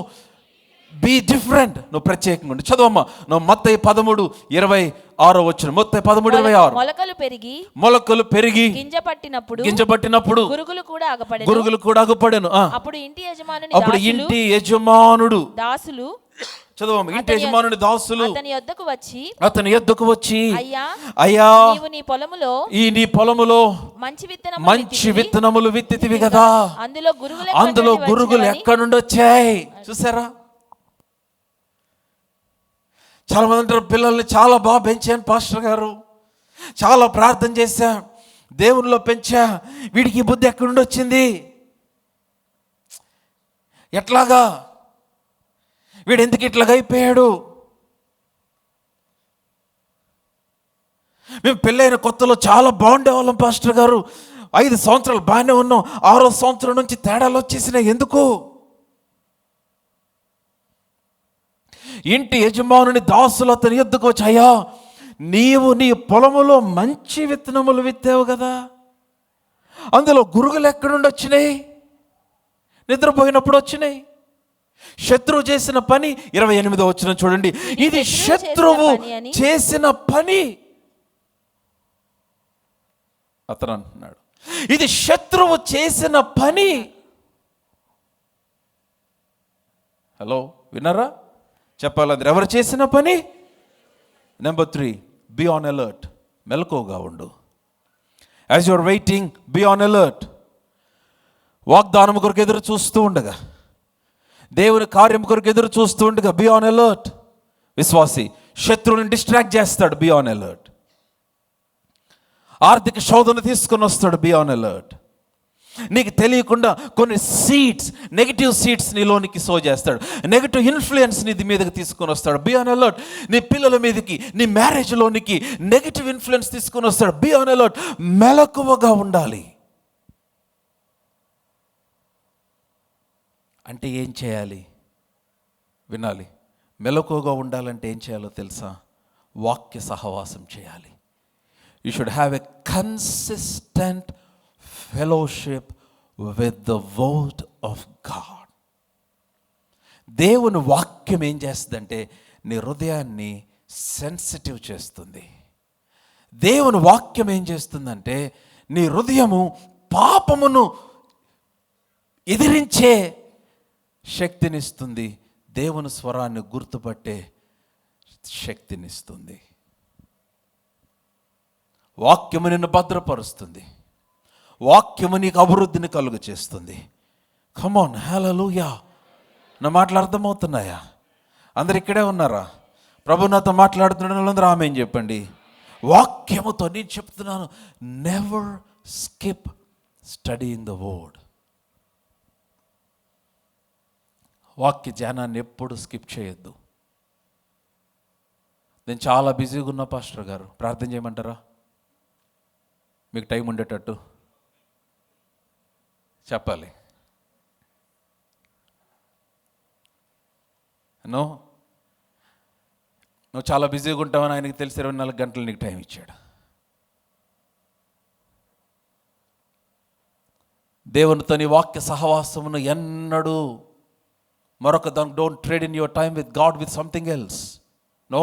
be different. నువ్వు ప్రత్యేకంగా ఉండు. చదవమ్మా, నువ్వు మత్తయి 13:26 వచ్చిన. మత్తయి 13:26. మొలకలు పెరిగి గింజ పట్టినప్పుడు గురుగులు కూడా అగుపడెను. అప్పుడు ఇంటి యజమానుడు దాసులు, చదవమ్మా, ఇంటి యజమానుని దాసులు అతని యొద్దకు వచ్చి అయ్యా, నీ పొలములో మంచి విత్తనములు విత్తితివి కదా, అందులో గురుగులు ఎక్కడి నుండి వచ్చాయి? చూసారా? చాలా మంది అంటారు, పిల్లల్ని చాలా బాగా పెంచాను పాస్టర్ గారు, చాలా ప్రార్థన చేశా, దేవునిలో పెంచా, వీడికి బుద్ధి ఎక్కడి నుండి వచ్చింది? ఎట్లాగా? వీడు ఎందుకు ఇట్లాగా అయిపోయాడు? మేము పెళ్ళైన కొత్తలో చాలా బాగుండేవాళ్ళం పాస్టర్ గారు, 5 సంవత్సరాలు బాగానే ఉన్నాం, 6వ సంవత్సరం నుంచి తేడాలు వచ్చేసినాయి. ఎందుకు? ఇంటి యజమానుని దాసులు అతని యొద్దకు వచ్చి, అయ్యా, నీవు నీ పొలములో మంచి విత్తనములు విత్తావు కదా, అందులో గురుగులు ఎక్కడుండి వచ్చినాయి? నిద్రపోయినప్పుడు వచ్చినాయి. శత్రువు చేసిన పని, 28వ వచనం చూడండి, ఇది శత్రువు చేసిన పని. అతను అంటున్నాడు, ఇది శత్రువు చేసిన పని. హలో, విన్నారా? చెప్పాలందరూ, ఎవరు చేసిన పని? Number 3, be on alert. మెలకువగా ఉండు. As your waiting, be on alert. వాగ్దానం కొరకు ఎదురు చూస్తూ ఉండగా, దేవుని కార్యం కొరకు ఎదురు చూస్తూ ఉండగా, బీ ఆన్ అలర్ట్. విశ్వాసి శత్రువుని డిస్ట్రాక్ట్ చేస్తాడు, బీ ఆన్ అలర్ట్. ఆర్థిక శోధన తీసుకొని వస్తాడు, బీ ఆన్ అలర్ట్. నీకు తెలియకుండా కొన్ని సీడ్స్, నెగిటివ్ సీడ్స్ నీలోనికి సో చేస్తాడు, నెగిటివ్ ఇన్ఫ్లుయెన్స్ నీ మీదకి తీసుకొని వస్తాడు, బీ ఆన్ అలర్ట్. నీ పిల్లల మీదకి, నీ మ్యారేజ్లోనికి నెగిటివ్ ఇన్ఫ్లుయెన్స్ తీసుకొని వస్తాడు, బీ ఆన్ అలర్ట్. మెలకువగా ఉండాలి. అంటే ఏం చేయాలి? వినాలి. మెలకువగా ఉండాలంటే ఏం చేయాలో తెలుసా? వాక్య సహవాసం చేయాలి. You should have a consistent fellowship with the word of God. దేవుని వాక్యం ఏం చేస్తుందంటే నీ హృదయాన్ని సెన్సిటివ్ చేస్తుంది. దేవుని వాక్యం ఏం చేస్తుందంటే నీ హృదయము పాపమును ఎదిరించే శక్తినిస్తుంది. దేవుని స్వరాన్ని గుర్తుపట్టే శక్తినిస్తుంది. వాక్యము నిన్ను భద్రపరుస్తుంది. వాక్యము నీకు అభివృద్ధిని కలుగు చేస్తుంది. కమాన్, హల్లెలూయా. నా మాటలు అర్థమవుతున్నాయా? అందరు ఇక్కడే ఉన్నారా? ప్రభు నాతో మాట్లాడుతున్నాడు, అందరూ ఆమేన్ చెప్పండి. వాక్యముతో నేను చెప్తున్నాను, never skip studying the word. వాక్య ధ్యానాన్ని ఎప్పుడు స్కిప్ చేయొద్దు. నేను చాలా బిజీగా ఉన్నా పాస్టర్ గారు, ప్రార్థన చేయమంటారా? మీకు టైం ఉండేటట్టు చెప్పాలి. నువ్వు చాలా బిజీగా ఉంటావని ఆయనకి తెలిసి 24 గంటలు నీకు టైం ఇచ్చాడు. దేవునితో నీ వాక్య సహవాసమును ఎన్నడూ మరొక దానికి don't trade in your time with God with something else. No.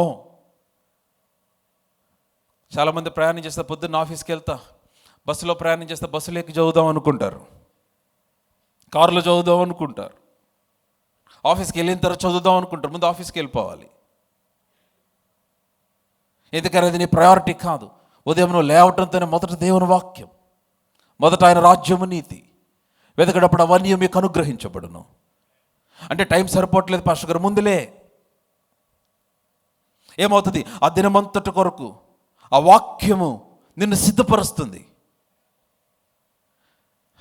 చాలామంది ప్రయాణం చేస్తే పొద్దున్న ఆఫీస్కి వెళ్తా, బస్సులో ప్రయాణం చేస్తే బస్సులో ఎక్కి చదువుదాం అనుకుంటారు, కారులో చదువుదాం అనుకుంటారు, ఆఫీస్కి వెళ్ళిన తర్వాత చదువుదాం అనుకుంటారు. ముందు ఆఫీస్కి వెళ్ళిపోవాలి. ఎందుకని అది నీ ప్రయారిటీ కాదు. ఉదయం నువ్వు లేవటంతోనే మొదట దేవుని వాక్యం, మొదట ఆయన రాజ్యము నీతి వెతకడప్పుడు అవన్నీ మీకు అనుగ్రహించబడును. అంటే టైం సరిపోవట్లేదు పాస్టర్ గారు, ముందులే. ఏమవుతుంది? ఆ దినమంతటి కొరకు ఆ వాక్యము నిన్ను సిద్ధపరుస్తుంది.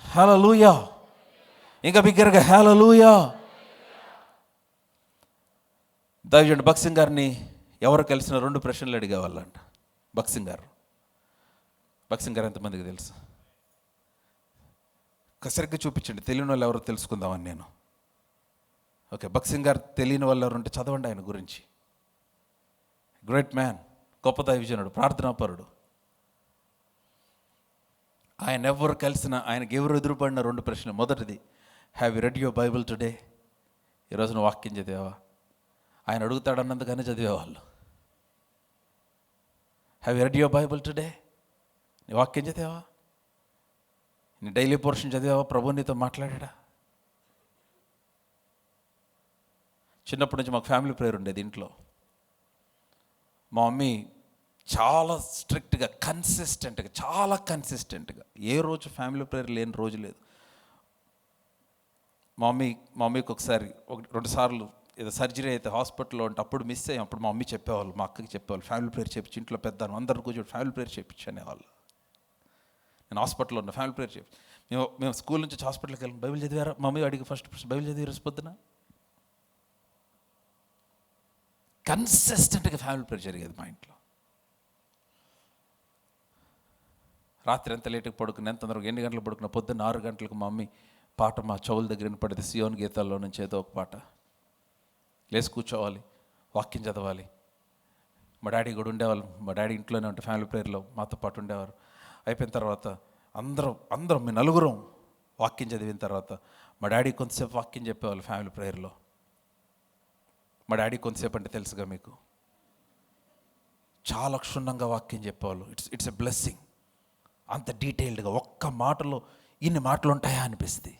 హల్లెలూయా. ఇంకా బిగ్గరగా హల్లెలూయా. దైవజనుడు భక్సింగ్ గారిని ఎవరు కలిసిన 2 ప్రశ్నలు అడిగేవాళ్ళంట. భక్సింగ్ గారు ఎంతమందికి తెలుసు? సరిగ్గా చూపించండి, తెలియని వాళ్ళు ఎవరో తెలుసుకుందామని నేను. ఓకే, భక్సింగ్ గారు తెలియని వాళ్ళు ఎవరు ఉంటే చదవండి ఆయన గురించి. గ్రేట్ మ్యాన్, గొప్ప దైవజనుడు, ప్రార్థనాపరుడు. ఆయన ఎవరు కలిసిన, ఆయనకి ఎవరు ఎదురుపడిన 2 ప్రశ్నలు. మొదటిది, have you red your Bible today? ఈరోజు నువ్వు వాక్యం చదివావా? ఆయన అడుగుతాడన్నందుకనే చదివేవాళ్ళు. Have you red your Bible today? నీ వాక్యం చదివావా? నీ డైలీ పోర్షన్ చదివావా? ప్రభు నీతో మాట్లాడా? చిన్నప్పటి నుంచి మాకు ఫ్యామిలీ ప్రేయర్ ఉండేది ఇంట్లో. మా మమ్మీ చాలా స్ట్రిక్ట్గా, చాలా కన్సిస్టెంట్గా, ఏ రోజు ఫ్యామిలీ ప్రేయర్ లేని రోజు లేదు. మా మమ్మీకి ఒకసారి 2 సార్లు ఏదో సర్జరీ అయితే హాస్పిటల్లో ఉంటే అప్పుడు మిస్ అయ్యాం. అప్పుడు మా మమ్మీ చెప్పేవాళ్ళు, మా అక్కకి చెప్పేవాళ్ళు, ఫ్యామిలీ ప్రేయర్ చేయించి ఇంట్లో పెద్దాను అందరు కూర్చొని ఫ్యామిలీ ప్రేయర్ చేయించి అనేవాళ్ళు. నేను హాస్పిటల్లో ఉన్న ఫ్యామిలీ ప్రేయర్ చేయించి మేము స్కూల్ నుంచి హాస్పిటల్కి వెళ్ళాం. బైబిల్ చదివారా? మమ్మీ అడిగి ఫస్ట్ బైబిల్ చదివి రోజు పొద్దున. కన్సిస్టెంట్గా ఫ్యామిలీ ప్రేయర్ జరిగేది మా ఇంట్లో. రాత్రి ఎంత లేటుగా పడుకున్నా, ఎంత తొందరగా ఎన్ని గంటలకు పడుకున్నా, పొద్దున్న 6 గంటలకు మా మమ్మీ పాట మా చెవుల దగ్గర వినపడేది. సియోన్ గీతాల్లో నుంచి ఏదో ఒక పాట. లేచి కూర్చోవాలి, వాక్యం చదవాలి. మా డాడీ కూడా ఉండేవాళ్ళు. మా డాడీ ఇంట్లోనే ఉంటే ఫ్యామిలీ ప్రేయర్లో మాతో పాటు ఉండేవారు. అయిపోయిన తర్వాత అందరం మీ నలుగురం వాక్యం చదివిన తర్వాత మా డాడీ కొంతసేపు వాక్యం చెప్పేవాళ్ళు ఫ్యామిలీ ప్రేయర్లో. మా డాడీ కొంతసేపు అంటే తెలుసుగా మీకు, చాలా క్షుణ్ణంగా వాక్యం చెప్పేవాళ్ళు. It's a blessing. అంత డీటెయిల్డ్గా ఒక్క మాటలో ఇన్ని మాటలు ఉంటాయా అనిపిస్తుంది.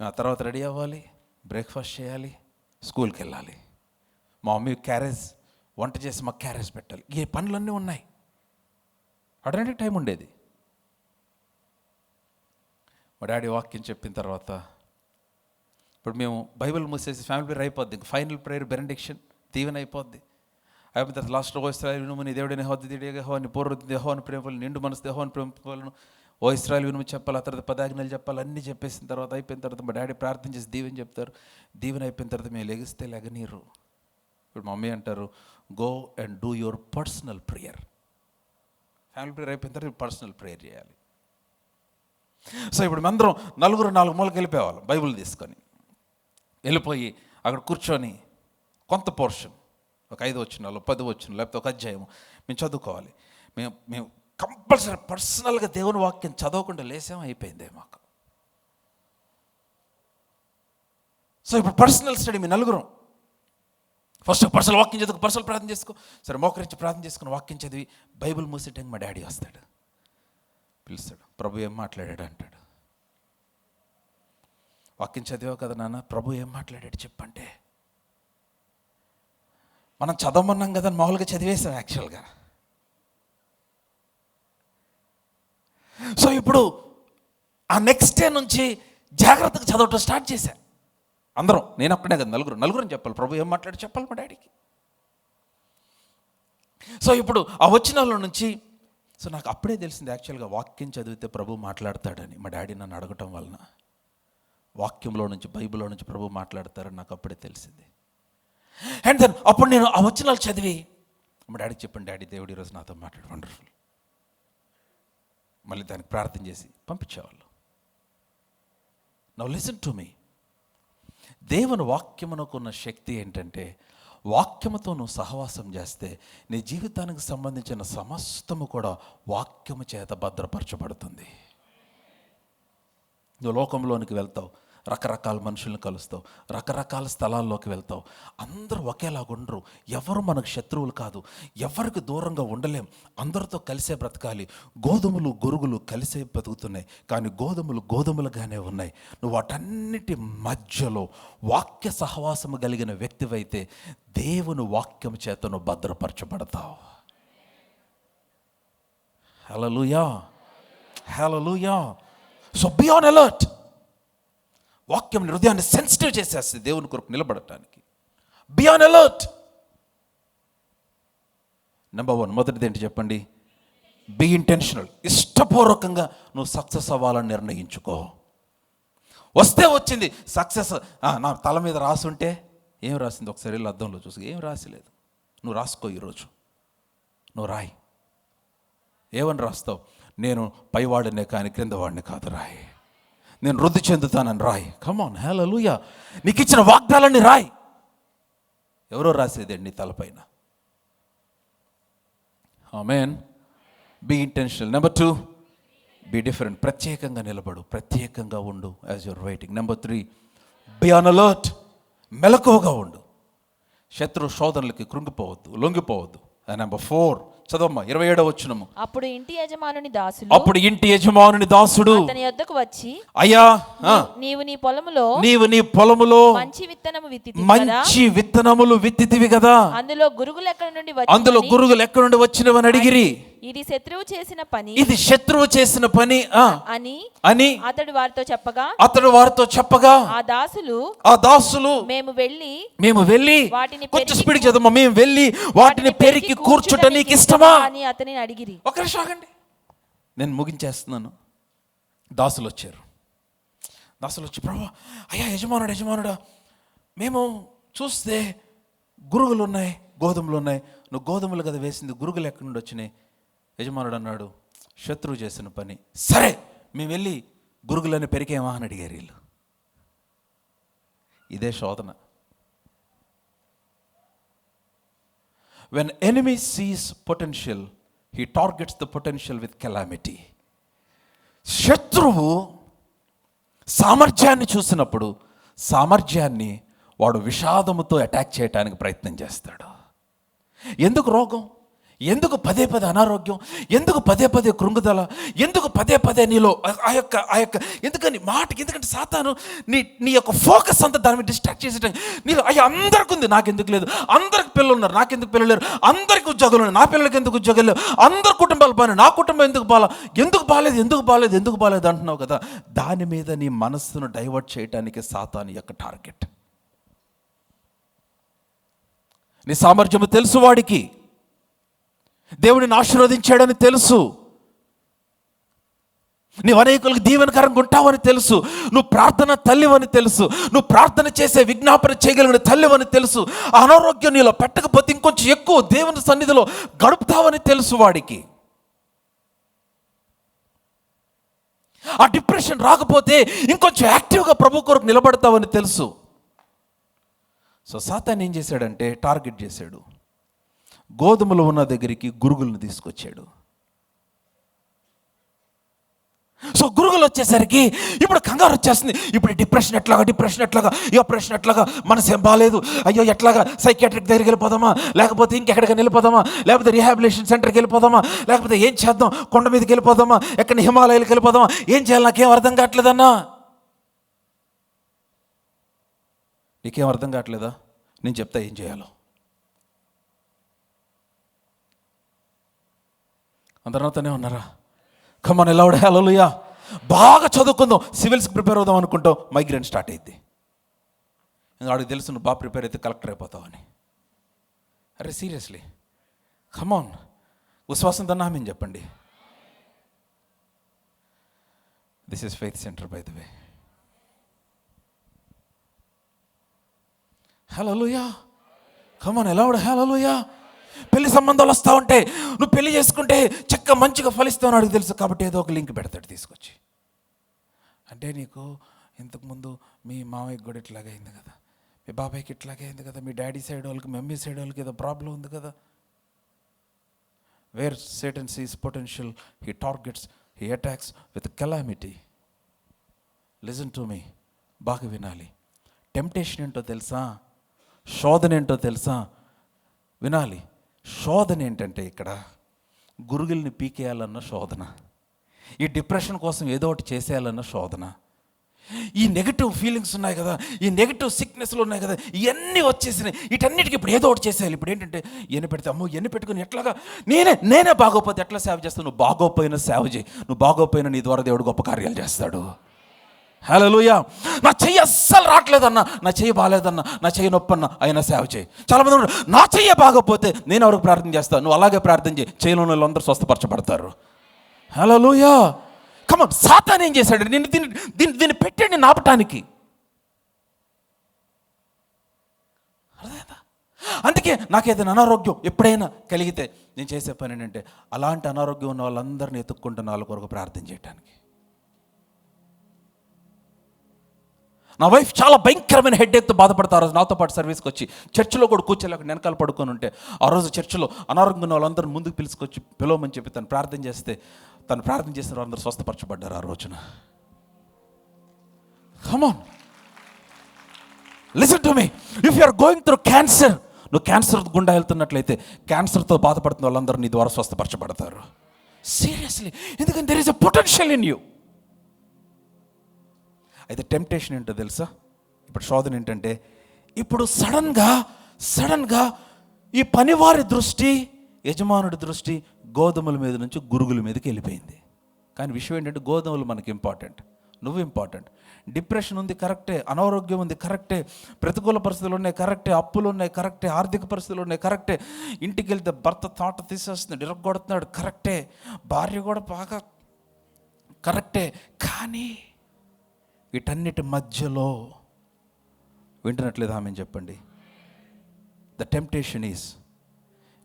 మేము ఆ తర్వాత రెడీ అవ్వాలి, బ్రేక్ఫాస్ట్ చేయాలి, స్కూల్కి వెళ్ళాలి. మా మమ్మీ వంట చేసి మాకు క్యారేజ్ పెట్టాలి. ఈ పనులన్నీ ఉన్నాయి. అడడానికి టైం ఉండేది. మా డాడీ వాక్యం చెప్పిన తర్వాత ఇప్పుడు మేము బైబిల్ మూసేసి ఫ్యామిలీ ప్రేయర్ అయిపోద్ది. ఫైనల్ ప్రేయర్ బెనడిక్షన్ దీవెన అయిపోద్ది. అయిపోయిన తర్వాత లాస్ట్లో ఓ ఇశ్రాయేలు వినుము, నీ దేవుడైన యెహోవాని పూర్వవృత్తి యెహోవాని ప్రేమలను, నిండు మనసు యెహోవాని ప్రేమలను, ఓ ఇశ్రాయేలు వినుము చెప్పాలి. ఆ తర్వాత 10 ఆజ్ఞలు చెప్పాలి. అన్నీ చెప్పేసిన తర్వాత అయిపోయిన తర్వాత మా డాడీ ప్రార్థన చేసి దీవెన చెప్తారు. దీవెన అయిపోయిన తర్వాత మేము లెగిస్తే లెగనీరు. ఇప్పుడు మమ్మీ అంటారు, go and do your personal prayer. Family prayer అయిపోయిన తర్వాత పర్సనల్ ప్రేయర్ చేయాలి. సో ఇప్పుడు మేమందరం నలుగురు 4 మూలకి వెళ్ళిపోయేవాళ్ళం. బైబిల్ తీసుకొని వెళ్ళిపోయి అక్కడ కూర్చొని కొంత పోర్షన్, ఒక 5 వచనాలు, 10 వచనాలు, లేకపోతే ఒక అధ్యాయం మేము చదువుకోవాలి. మేము కంపల్సరీ పర్సనల్గా దేవుని వాక్యం చదవకుండా లేసేమో అయిపోయిందే మాకు. సో ఇప్పుడు పర్సనల్ స్టడీ మీ నలుగురం ఫస్ట్ పర్సనల్ వాక్యం చదువుకు, పర్సనల్ ప్రార్థన చేసుకో. సరే మోకరించి ప్రార్థన చేసుకుని వాక్యం చదివి బైబిల్ మూసే టైం మా డాడీ వస్తాడు, పిలుస్తాడు. ప్రభు ఏం మాట్లాడాడు అంటాడు. వాక్యం చదివావు కదా నాన్న, ప్రభు ఏం మాట్లాడాడు చెప్పంటే, మనం చదవమన్నాం కదా మామూలుగా చదివేసాం యాక్చువల్గా. సో ఇప్పుడు ఆ నెక్స్ట్ డే నుంచి జాగ్రత్తగా చదవటం స్టార్ట్ చేశా. అందరం, నేను ఒక్కడే కదా, నలుగురం చెప్పాలి. ప్రభు ఏం మాట్లాడి చెప్పాలి మా డాడీకి. సో ఇప్పుడు ఆ వచనాల నుంచి సో నాకు అప్పుడే తెలిసింది యాక్చువల్గా వాక్యం చదివితే ప్రభు మాట్లాడతాడని. మా డాడీ నన్ను అడగటం వలన వాక్యంలో నుంచి, బైబిల్లో నుంచి ప్రభు మాట్లాడతారని నాకు అప్పుడే తెలిసింది. అండ్ దెన్ అప్పుడు నేను ఆ వచనాలు చదివి మా డాడీకి చెప్పాను, డాడీ దేవుడు ఈరోజు నాతో మాట్లాడు, వండర్ఫుల్. మళ్ళీ దానికి ప్రార్థన చేసి పంపించేవాళ్ళు. నౌ లిసన్ టు మీ. దేవుని వాక్యమునకు ఉన్న శక్తి ఏంటంటే, వాక్యముతో నువ్వు సహవాసం చేస్తే నీ జీవితానికి సంబంధించిన సమస్తము కూడా వాక్యము చేత భద్రపరచబడుతుంది. నువ్వు లోకంలోనికి వెళ్తావు, రకరకాల మనుషులను కలుస్తావు, రకరకాల స్థలాల్లోకి వెళ్తావు. అందరూ ఒకేలాగా ఉండరు. ఎవరు మనకు శత్రువులు కాదు, ఎవరికి దూరంగా ఉండలేం. అందరితో కలిసే బ్రతకాలి. గోధుమలు గొరుగులు కలిసే బతుకుతున్నాయి, కానీ గోధుమలుగానే ఉన్నాయి. నువ్వు వాటన్నిటి మధ్యలో వాక్య సహవాసము కలిగిన వ్యక్తివైతే దేవుని వాక్యం చేత నువ్వు భద్రపరచబడతావు. Hallelujah, hallelujah. So be on alert. వాక్యం హృదయాన్ని సెన్సిటివ్ చేసేస్తుంది దేవుని కొరకు నిలబడటానికి. Be on alert. నెంబర్ 1 మొదటిది ఏంటి చెప్పండి? Be intentional. ఇష్టపూర్వకంగా నువ్వు సక్సెస్ అవ్వాలని నిర్ణయించుకో. వస్తే వచ్చింది సక్సెస్. నా తల మీద రాసుంటే ఏం రాసింది ఒకసారి వెళ్ళి అద్దంలో చూసి, ఏం రాసిలేదు. నువ్వు రాసుకో, ఈరోజు నువ్వు రాయి. ఏమని రాస్తావు? నేను పైవాడినే కానీ క్రింద వాడిని కాదు రాయి. నేను వృద్ధి చెందుతానని రాయి. కమాన్, హల్లెలూయా. నీకు ఇచ్చిన వాగ్దానాన్ని రాయి. ఎవరో రాసేదండి నీ తలపైన. Amen. Be intentional. Number 2, be different. ప్రత్యేకంగా నిలబడు, ప్రత్యేకంగా ఉండు as your waiting. Number 3, be on alert. మెలకువగా ఉండు. శత్రు శోధనలకి కృంగిపోవద్దు, లొంగిపోవద్దు. నెంబర్ 4 చదవమ్మా, 27వ వచనము. అప్పుడు ఇంటి యజమానుని దాసుడు అతని యొద్దకు వచ్చి, అయ్యా, నీవు నీ పొలములో మంచి విత్తనములు విత్తితివి కదా, అందులో గురుగులు ఎక్కడి నుండి వచ్చినవని అడిగిరి. ఇది శత్రువు చేసిన పని అని అతడు వారితో చెప్పగా ఆ దాసులు మేము వెళ్ళి వాటిని పెరికి కూర్చుట నీకు ఇష్టమా అని అతనిని అడిగిరి. ఒక నిమిషం ఆగండి, నేను ముగించేస్తున్నాను. దాసులు వచ్చి, ప్రభు అయ్యా యజమానుడా, మేము చూస్తే గురుగులు ఉన్నాయి, గోధుమలు ఉన్నాయి. నువ్వు గోధుమలు కదా వేసింది, గురుగులు ఎక్కడి నుండి వచ్చినాయి? యజమానుడు అన్నాడు, శత్రువు చేసిన పని. సరే మేము వెళ్ళి గురుగులని పెరికేమా అని అడిగారు వీళ్ళు. ఇదే శోధన. When enemy sees potential, he targets the potential with calamity. శత్రువు సామర్థ్యాన్ని చూసినప్పుడు సామర్థ్యాన్ని వాడు విషాదముతో అటాక్ చేయడానికి ప్రయత్నం చేస్తాడు. ఎందుకు రోగం? ఎందుకు పదే అనారోగ్యం? ఎందుకు పదే కృంగుదల? ఎందుకు పదే నీలో ఆ యొక్క ఎందుకంటే సాతాను నీ యొక్క ఫోకస్ అంతా దాని మీద డిస్ట్రాక్ట్ చేసేట. నీలో అయ్యా అందరికి ఉంది, నాకెందుకు లేదు? అందరికి పిల్లలు ఉన్నారు, నాకెందుకు పిల్లలు లేరు? అందరికి ఉద్యోగాలు ఉన్నాయి, నా పిల్లలకి ఎందుకు ఉద్యోగాలు లేవు? అందరి కుటుంబాలు బాగా, నా కుటుంబం ఎందుకు బాలేదు అంటున్నావు కదా. దాని మీద నీ మనస్సును డైవర్ట్ చేయడానికి సాతాను యొక్క టార్గెట్. నీ సామర్థ్యము తెలుసు వాడికి, దేవుడిని ఆశీర్వదించాడని తెలుసు, నువ్వు అనేకులకు దీవెనకరంగా ఉంటావని తెలుసు, నువ్వు ప్రార్థన తల్లివని తెలుసు, నువ్వు ప్రార్థన చేసే విజ్ఞాపన చేయగలిగిన తల్లివని తెలుసు. అనారోగ్యం నీలో పెట్టకపోతే ఇంకొంచెం ఎక్కువ దేవుని సన్నిధిలో గడుపుతావని తెలుసు వాడికి. ఆ డిప్రెషన్ రాకపోతే ఇంకొంచెం యాక్టివ్గా ప్రభు కొరకు నిలబడతావని తెలుసు. సో సాతాను ఏం చేశాడంటే టార్గెట్ చేశాడు. గోధుమలు ఉన్న దగ్గరికి గురుగులను తీసుకొచ్చాడు. సో గురుగులు వచ్చేసరికి ఇప్పుడు కంగారు వచ్చేస్తుంది. ఇప్పుడు డిప్రెషన్ ఎట్లాగా, ఈ ఆపరేషన్ ఎట్లాగా, మనసు ఏం బాగాలేదు, అయ్యో ఎట్లాగా, సైకియాట్రిక్ దగ్గరికి వెళ్ళిపోదామా, లేకపోతే ఇంకెక్కడికైనా వెళ్ళిపోదామా, లేకపోతే రీహాబిలిటేషన్ సెంటర్కి వెళ్ళిపోదామా, లేకపోతే ఏం చేద్దాం, కొండ మీదకి వెళ్ళిపోదామా, ఎక్కడ హిమాలయాలకు వెళ్ళిపోదామా, ఏం చేయాలి, నాకేం అర్థం కావట్లేదన్నా. నీకేం అర్థం కావట్లేదా? నేను చెప్తా ఏం చేయాలో. అందరూ నాతోనే ఉన్నారా? కమాన్ ఎలా హల్లెలూయా. బాగా చదువుకుందాం, సివిల్స్కి ప్రిపేర్ అవుదాం అనుకుంటాం, మైగ్రేన్ స్టార్ట్ అయింది. ఇంకా వాడికి తెలుసు నువ్వు బాగా ప్రిపేర్ అయితే కలెక్టర్ అయిపోతావు అని. అరే సీరియస్లీ, కమాన్, విశ్వాసంతో ఆమేన్ చెప్పండి. This is faith center by the way. Hallelujah. Come on ఎలా హల్లెలూయా. పెళ్లి సంబంధాలు వస్తూ ఉంటే నువ్వు పెళ్లి చేసుకుంటే చక్కగా మంచిగా ఫలిస్తావు అని తెలుసు, కాబట్టి ఏదో ఒక లింక్ పెడతాడు తీసుకొచ్చి. అంటే నీకు ఇంతకుముందు మీ మామయ్యకి కూడా ఇట్లాగే అయింది కదా, మీ బాబాయ్కి ఇట్లాగే అయింది కదా, మీ డాడీ సైడ్ వాళ్ళకి, మమ్మీ సైడ్ వాళ్ళకి ఏదో ప్రాబ్లం ఉంది కదా. Where Satan sees potential, he targets, he attacks with calamity. Listen to me, బాగా వినాలి. టెంప్టేషన్ ఏంటో తెలుసా, శోధన ఏంటో తెలుసా, వినాలి. శోధన ఏంటంటే ఇక్కడ గురుగుల్ని పీకేయాలన్న శోధన, ఈ డిప్రెషన్ కోసం ఏదో ఒకటి చేసేయాలన్న శోధన, ఈ నెగిటివ్ ఫీలింగ్స్ ఉన్నాయి కదా, ఈ నెగిటివ్ సిక్నెస్లు ఉన్నాయి కదా, ఇవన్నీ వచ్చేసినాయి. వీటన్నిటికీ ఇప్పుడు ఏదో ఒకటి చేసేయాలి. ఇప్పుడు ఏంటంటే ఎన్ని పెడితే, అమ్మో ఎన్ని పెట్టుకుని ఎట్లాగా, నేనే బాగోపోతే ఎట్లా సేవ చేస్తావు? నువ్వు బాగోపోయినా సేవ చేయి, నువ్వు బాగోపోయినా నీ ద్వారా దేవుడు గొప్ప కార్యాలు చేస్తాడు. హల్లెలూయా. నా చెయ్యి అస్సలు రావట్లేదన్నా, నా చెయ్యి బాగాలేదన్నా, నా చెయ్యి నొప్పన్నా, అయినా సేవ చేయి. చాలామంది ఉన్నారు, నా చెయ్యి బాగోపోతే నేను ఎవరికి ప్రార్థన చేస్తాను, నువ్వు అలాగే ప్రార్థన చేయి, చేయలేని వాళ్ళందరూ స్వస్థపరచబడతారు. హల్లెలూయా. కమాన్, సాతాను ఏం చేశాడు? దీన్ని పెట్టండి నాపటానికి. అర్థమైందా? అందుకే నాకేదైనా అనారోగ్యం ఎప్పుడైనా కలిగితే నేను చేసే పని ఏంటంటే, అలాంటి అనారోగ్యం ఉన్న వాళ్ళందరినీ ఎత్తుక్కుంటున్న వాళ్ళ కొరకు ప్రార్థన చేయడానికి. నా వైఫ్ చాలా భయంకరమైన హెడ్ఏక్తో బాధపడతారు. ఆ రోజు నాతో పాటు సర్వీస్కి వచ్చి చర్చిలో కూడా కూర్చోలేక వెనకాల పడుకొని ఉంటే, ఆ రోజు చర్చిలో అనారోగ్యం ఉన్న వాళ్ళందరూ ముందుకు పిలుచుకొచ్చి పిలవమని చెప్పి తను ప్రార్థన చేస్తే, తను ప్రార్థన చేసిన వాళ్ళందరూ స్వస్థపరచబడ్డారు ఆ రోజున. Come on, listen to me. If you are going through cancer, నువ్వు క్యాన్సర్ గుండా వెళ్తున్నట్లయితే క్యాన్సర్తో బాధపడుతున్న వాళ్ళందరూ నీ ద్వారా స్వస్థపరచబడతారు. సీరియస్లీ, ఎందుకంటే there is a potential in you. అయితే టెంప్టేషన్ ఏంటో తెలుసా? ఇప్పుడు శోధన ఏంటంటే, ఇప్పుడు సడన్గా ఈ పనివారి దృష్టి, యజమానుడి దృష్టి గోధుమల మీద నుంచి గురుగుల మీదకి వెళ్ళిపోయింది. కానీ విషయం ఏంటంటే, గోధుమలు మనకి ఇంపార్టెంట్, నువ్వు ఇంపార్టెంట్. డిప్రెషన్ ఉంది కరెక్టే, అనారోగ్యం ఉంది కరెక్టే, ప్రతికూల పరిస్థితులు ఉన్నాయి కరెక్టే, అప్పులు ఉన్నాయి కరెక్టే, ఆర్థిక పరిస్థితులు ఉన్నాయి కరెక్టే, ఇంటికి వెళ్తే భర్త తాట తీసేస్తున్నాడు, ఇరగొడుతున్నాడు కరెక్టే, భార్య కూడా బాగా కరెక్టే. కానీ వీటన్నిటి మధ్యలో వింటున్నట్లేదు ఆమె చెప్పండి. ద టెంప్టేషన్ ఈజ్,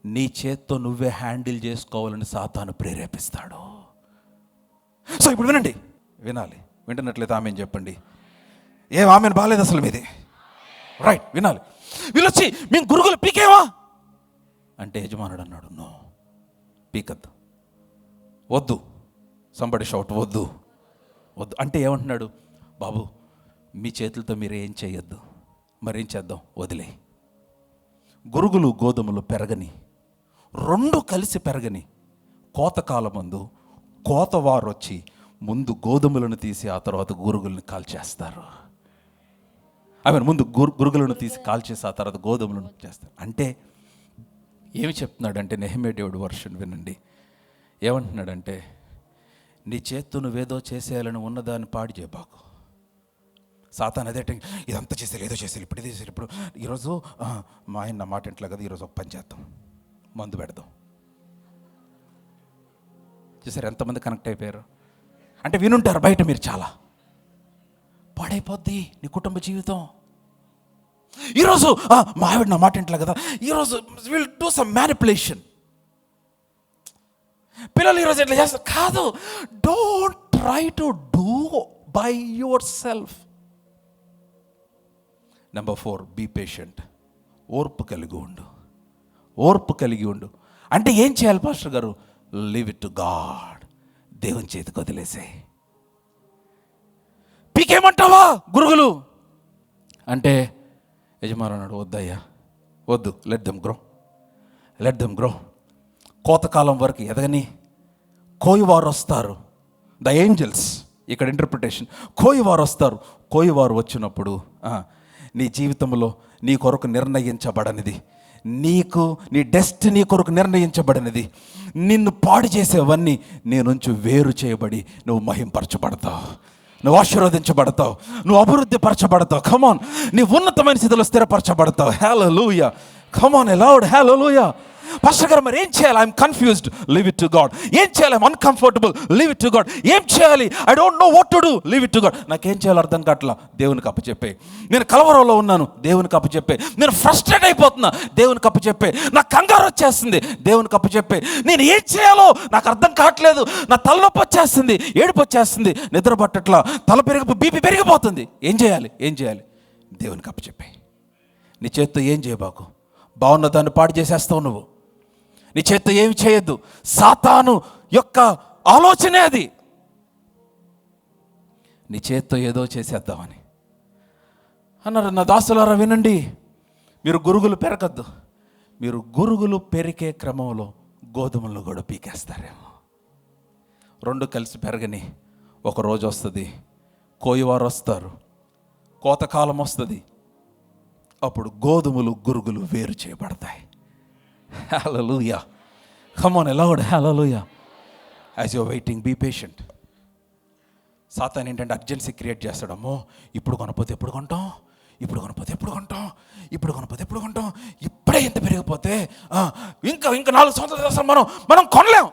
నీ చేత్తో నువ్వే హ్యాండిల్ చేసుకోవాలని సాతాను ప్రేరేపిస్తాడు. సో ఇప్పుడు వినాలి, వింటున్నట్లేదు ఆమె చెప్పండి. ఏం ఆమెను బాగాలేదు అసలు మీది, రైట్? వినాలి. వీళ్ళొచ్చి మేము గురుగులు పీకేవా అంటే యజమానుడు అన్నాడు, నో, పీకద్దు, వద్దు. సంబడి షౌట్, వద్దు. అంటే ఏమంటున్నాడు? బాబు, మీ చేతులతో మీరు ఏం చేయొద్దు, మరేం చేద్దాం, వదిలే. గురుగులు గోధుమలు పెరగని, రెండు కలిసి పెరగని, కోతకాలం ముందు కోతవారు వచ్చి ముందు గోధుమలను తీసి ఆ తర్వాత గురుగులను కాల్చేస్తారు. ముందు గురుగులను తీసి కాల్చేసి ఆ తర్వాత గోధుమలను చేస్తారు. అంటే ఏమి చెప్తున్నాడంటే, నెహెమ్యా దేవుడు వర్షన్ వినండి. ఏమంటున్నాడంటే, నీ చేత్తో నువ్వేదో చేసేయాలని ఉన్నదాన్ని పాడు చేయబాకు. సాతాను అదే టైం, ఇదంతా చేసేయాలి, ఏదో చేసేయాలి, ఇప్పుడు ఇది చేసేయాలి. ఇప్పుడు ఈరోజు మా ఆయన నా మాట ఇంట్లో కదా, ఈరోజు ఒక పని చేద్దాం, మందు పెడదాం. చూసారు ఎంతమంది కనెక్ట్ అయిపోయారు? అంటే వినుంటారు బయట మీరు, చాలా పాడైపోద్ది నీ కుటుంబ జీవితం. ఈరోజు మా ఆవిడ నా మాట ఇంట్లో కదా, ఈరోజు విల్ డూ సమ్ మ్యానిపులేషన్. పిల్లలు ఈరోజు ఎట్లా చేస్తారు కాదు, don't try to do by yourself. Number 4, be patient. ఓర్పు కలిగి ఉండు. అంటే ఏం చేయాలి పాస్టర్ గారు? Leave it to God. దేవుని చేతికి వదిలేసే. పీకేమంటావా గురుగులు అంటే యజమాని అన్నాడు, వద్దయ్యా వద్దు, లెట్ దెమ్ గ్రో. కోతకాలం వరకు ఎదగని, కోయివారు వస్తారు, ద ఏంజల్స్. ఇక్కడ ఇంటర్ప్రిటేషన్, కోయివారు వస్తారు. కోయివారు వచ్చినప్పుడు నీ జీవితంలో నీ కొరకు నిర్ణయించబడనిది, నీ డెస్టినీ కొరకు నిర్ణయించబడినది, నిన్ను పాడు చేసేవన్నీ నీ నుంచి వేరు చేయబడి నువ్వు మహింపరచబడతావు, నువ్వు ఆశీర్వదించబడతావు, నువ్వు అభివృద్ధి పరచబడతావు. కమాన్, నీ ఉన్నతమైన స్థితిలో స్థిరపరచబడతావు. హల్లెలూయా, కమాన్ అలౌడ్, హల్లెలూయా. పాస్టర్ గారు మరి ఏం చేయాలి? I'm confused, leave it to God. ఏం చేయాలి? I'm uncomfortable, leave it to God. ఏం చేయాలి? I don't know what to do, leave it to God. నాకేం చేయాలో అర్థం కావట్లా, దేవునికి అప్పచెప్పే. నేను కలవరంలో ఉన్నాను, దేవునికి అప్పచెప్పే. నేను ఫ్రస్ట్రేట్ అయిపోతున్నా, దేవునికి అప్పచెప్పే. నాకు కంగారు వచ్చేస్తుంది, దేవునికి అప్పచెప్పే. నేను ఏం చేయాలో నాకు అర్థం కావట్లేదు, నా తలనొప్పి వచ్చేస్తుంది, ఏడుపు వచ్చేస్తుంది, నిద్ర పట్టట్లా, బీపీ పెరిగిపోతుంది. ఏం చేయాలి? దేవునికి అప్పచెప్పే. నీ చేత్తో ఏం చేయబాకు, బాగున్న దాన్ని పాడు చేసేస్తావు నువ్వు. నీ చేత్తో ఏమి చేయొద్దు, సాతాను యొక్క ఆలోచనే అది. నీ చేత్తో ఏదో చేసేద్దామని అన్నారు. నా దాసులారా వినండి, మీరు గురుగులు పెరగద్దు. మీరు గురుగులు పెరిగే క్రమంలో గోధుమలు కూడా పీకేస్తారేమో. రెండు కలిసి పెరగని ఒక రోజు వస్తుంది, కోయివారు వస్తారు, కోతకాలం వస్తుంది, అప్పుడు గోధుమలు గురుగులు వేరు చేయబడతాయి. Hallelujah, come on aloud, hallelujah. As your waiting, be patient. సాతాను ఏంటంటే అర్జెన్సీ క్రియేట్ చేస్తాడు. అమ్మో, ఇప్పుడు కొనపోతే ఎప్పుడు కొంటాం, ఇప్పుడు కొంటాం, ఇప్పుడే ఎంత పెరిగిపోతే ఇంకా 4 సంవత్సరాలు మనం కొనలేం.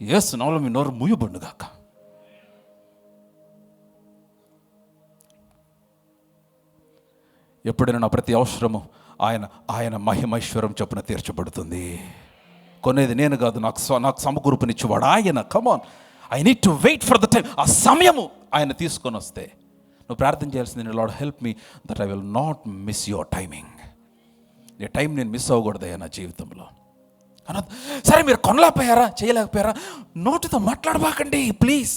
యేసు నామములో మీ నోరు మూయబడును గాక. ఎప్పుడైనా నా ప్రతి అవసరము ఆయన మహిమైశ్వరం చొప్పున తీర్చబడుతుంది. కొనేది నేను కాదు, నాకు సమకూర్పునిచ్చేవాడు ఆయన. Come on, I need to wait for the time. ఆ సమయము ఆయన తీసుకొని వస్తే నువ్వు ప్రార్థన చేయాల్సింది, Lord help me that I will not miss your timing. నీ టైం నేను మిస్ అవ్వకూడదయ్యా నా జీవితంలో. సరే మీరు కొనలేకపోయారా, చేయలేకపోయారా, నోటితో మాట్లాడబాకండి ప్లీజ్.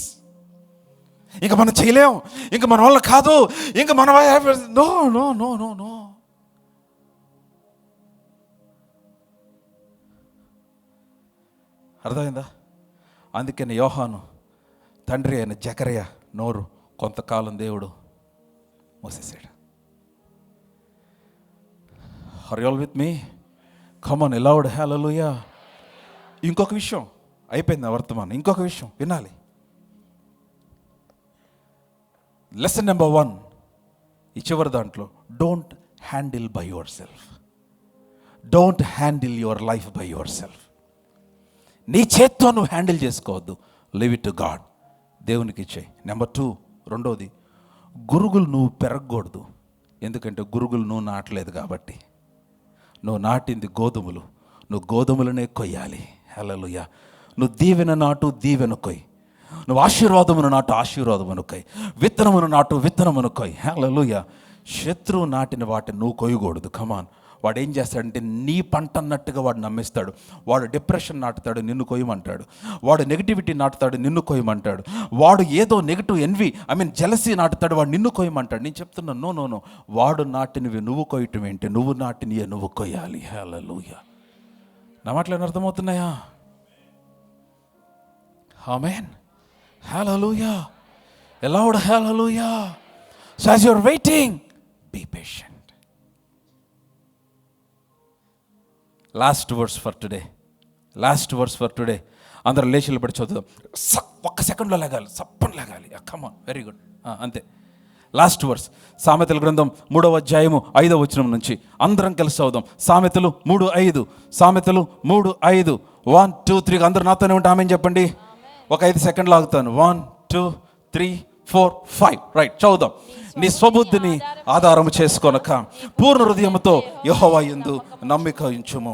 ఇంకా మనం చేయలేం, ఇంకా మన వల్ల కాదు, ఇంకా మన no no no no no. అర్థమైందా? అందుకని యోహాను తండ్రి అయిన జకర్య నోరు కొంతకాలం దేవుడు మూసేసాడు. Are you all with me? Come on aloud, hallelujah. ఇంకొక విషయం, అయిపోయింది వర్తమానం, ఇంకొక విషయం వినాలి. లెసన్ నెంబర్ 1 ఈ చివరి దాంట్లో, don't handle by your self. Don't handle your life by yourself. నీ చేత్తో నువ్వు హ్యాండిల్ చేసుకోవద్దు, లీవ్ ఇట్ టు గాడ్. దేవునికి ఇచ్చేయి. నెంబర్ 2, రెండోది, గురుగులు నువ్వు పెరగకూడదు. ఎందుకంటే గురుగులు నువ్వు నాటలేదు కాబట్టి. నువ్వు నాటింది గోధుమలు, నువ్వు గోధుమలనే కొయ్యాలి. హల్లెలూయా. నువ్వు దీవెన కొయ్యి, నువ్వు ఆశీర్వాదమును నాటు, ఆశీర్వాదమును కొయ్యి, విత్తనమును నాటు, విత్తనమును కొయ్యి. హల్లెలూయా. శత్రువు నాటిన వాటిని నువ్వు కొయ్యకూడదు. కమాన్. వాడు ఏం చేస్తాడంటే నీ పంట అన్నట్టుగా వాడు నమ్మేస్తాడు. వాడు డిప్రెషన్ నాటుతాడు, నిన్ను కొయ్యమంటాడు. వాడు నెగిటివిటీ నాటుతాడు, నిన్ను కొయ్యమంటాడు. వాడు ఏదో నెగిటివ్ ఎన్వి జెలసీ నాటుతాడు, వాడు నిన్ను కొయ్యమంటాడు. నేను చెప్తున్నా, నో. వాడు నాటినవి నువ్వు కొయ్యటం ఏంటి? నువ్వు నాటినవి నువ్వు కొయ్యాలి. హల్లెలూయా. నా మాటలు అర్థమవుతున్నాయా? Amen, hallelujah, aloud, hallelujah. So as you're waiting, be patient. Last verse for today. అందరూ లేచిలు పడి చదువుదాం. ఒక్క సెకండ్లో లేగాలి, సప్పని లేగాలి. కమాన్, వెరీ గుడ్, అంతే. లాస్ట్ వర్స్, సామెతల గ్రంథం 3వ అధ్యాయము 5వ వచనం నుంచి అందరం కలిసి చదువుదాం. సామెతలు 3:5. 1 2 3. అందరూ నాతోనే ఉంటే ఆమెను చెప్పండి. ఒక 5 సెకండ్లు ఆగుతాను. 1 2 3 4 5. రైట్, చదువుదాం. నీ స్వబుద్ధిని ఆధారము చేసుకొనక పూర్ణ హృదయముతో యెహోవా యందు నమ్మిక ఉంచుము.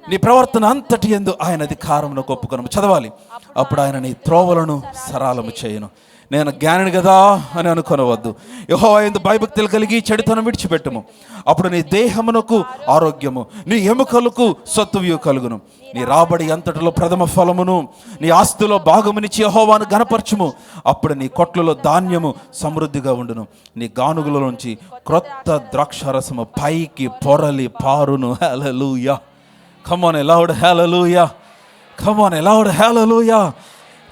నీ ప్రవర్తన అంతటి యందు ఆయన అధికారమునకు ఒప్పుకొనము. చదవాలి. అప్పుడు ఆయన నీ త్రోవలను సరళము చేయును. నేను జ్ఞానిని కదా అని అనుకొనవద్దు. యెహోవా యందు భయభక్తులు కలిగి చెడుతనం విడిచిపెట్టుము. అప్పుడు నీ దేహమునకు ఆరోగ్యము, నీ ఎముకలకు సత్తువ్యు కలుగును. నీ రాబడి అంతటిలో ప్రథమ ఫలమును, నీ ఆస్తిలో భాగమునిచ్చి యెహోవాను ఘనపరచుము. అప్పుడు నీ కొట్లలో ధాన్యము సమృద్ధిగా ఉండును. నీ గానుగులలోంచి క్రొత్త ద్రాక్షారసము పైకి పొరలి పారును. Hallelujah. Come on aloud hallelujah. Come on aloud hallelujah.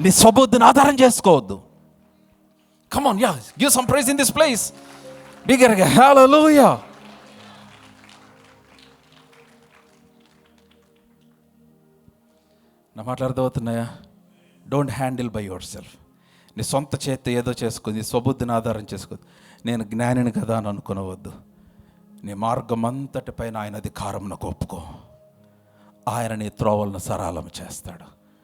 నీ స్వబుద్ధిని ఆధారం చేసుకోవద్దు. Come on, yeah, give some praise in this place. Bigger, hallelujah. నా మాటలు అర్థమవుతున్నాయా? Don't handle by yourself. నీ సొంత చేతి ఏదో చేసుకో, నీ స్వబుద్ధిని ఆధారం చేసుకో. నేను జ్ఞానిని కదా అని అనుకునవద్దు. నీ మార్గం అంతటి పైన ఆయన అధికారంను ఒప్పుకో. ఆయన నీ త్రోవలను సరళం చేస్తాడు.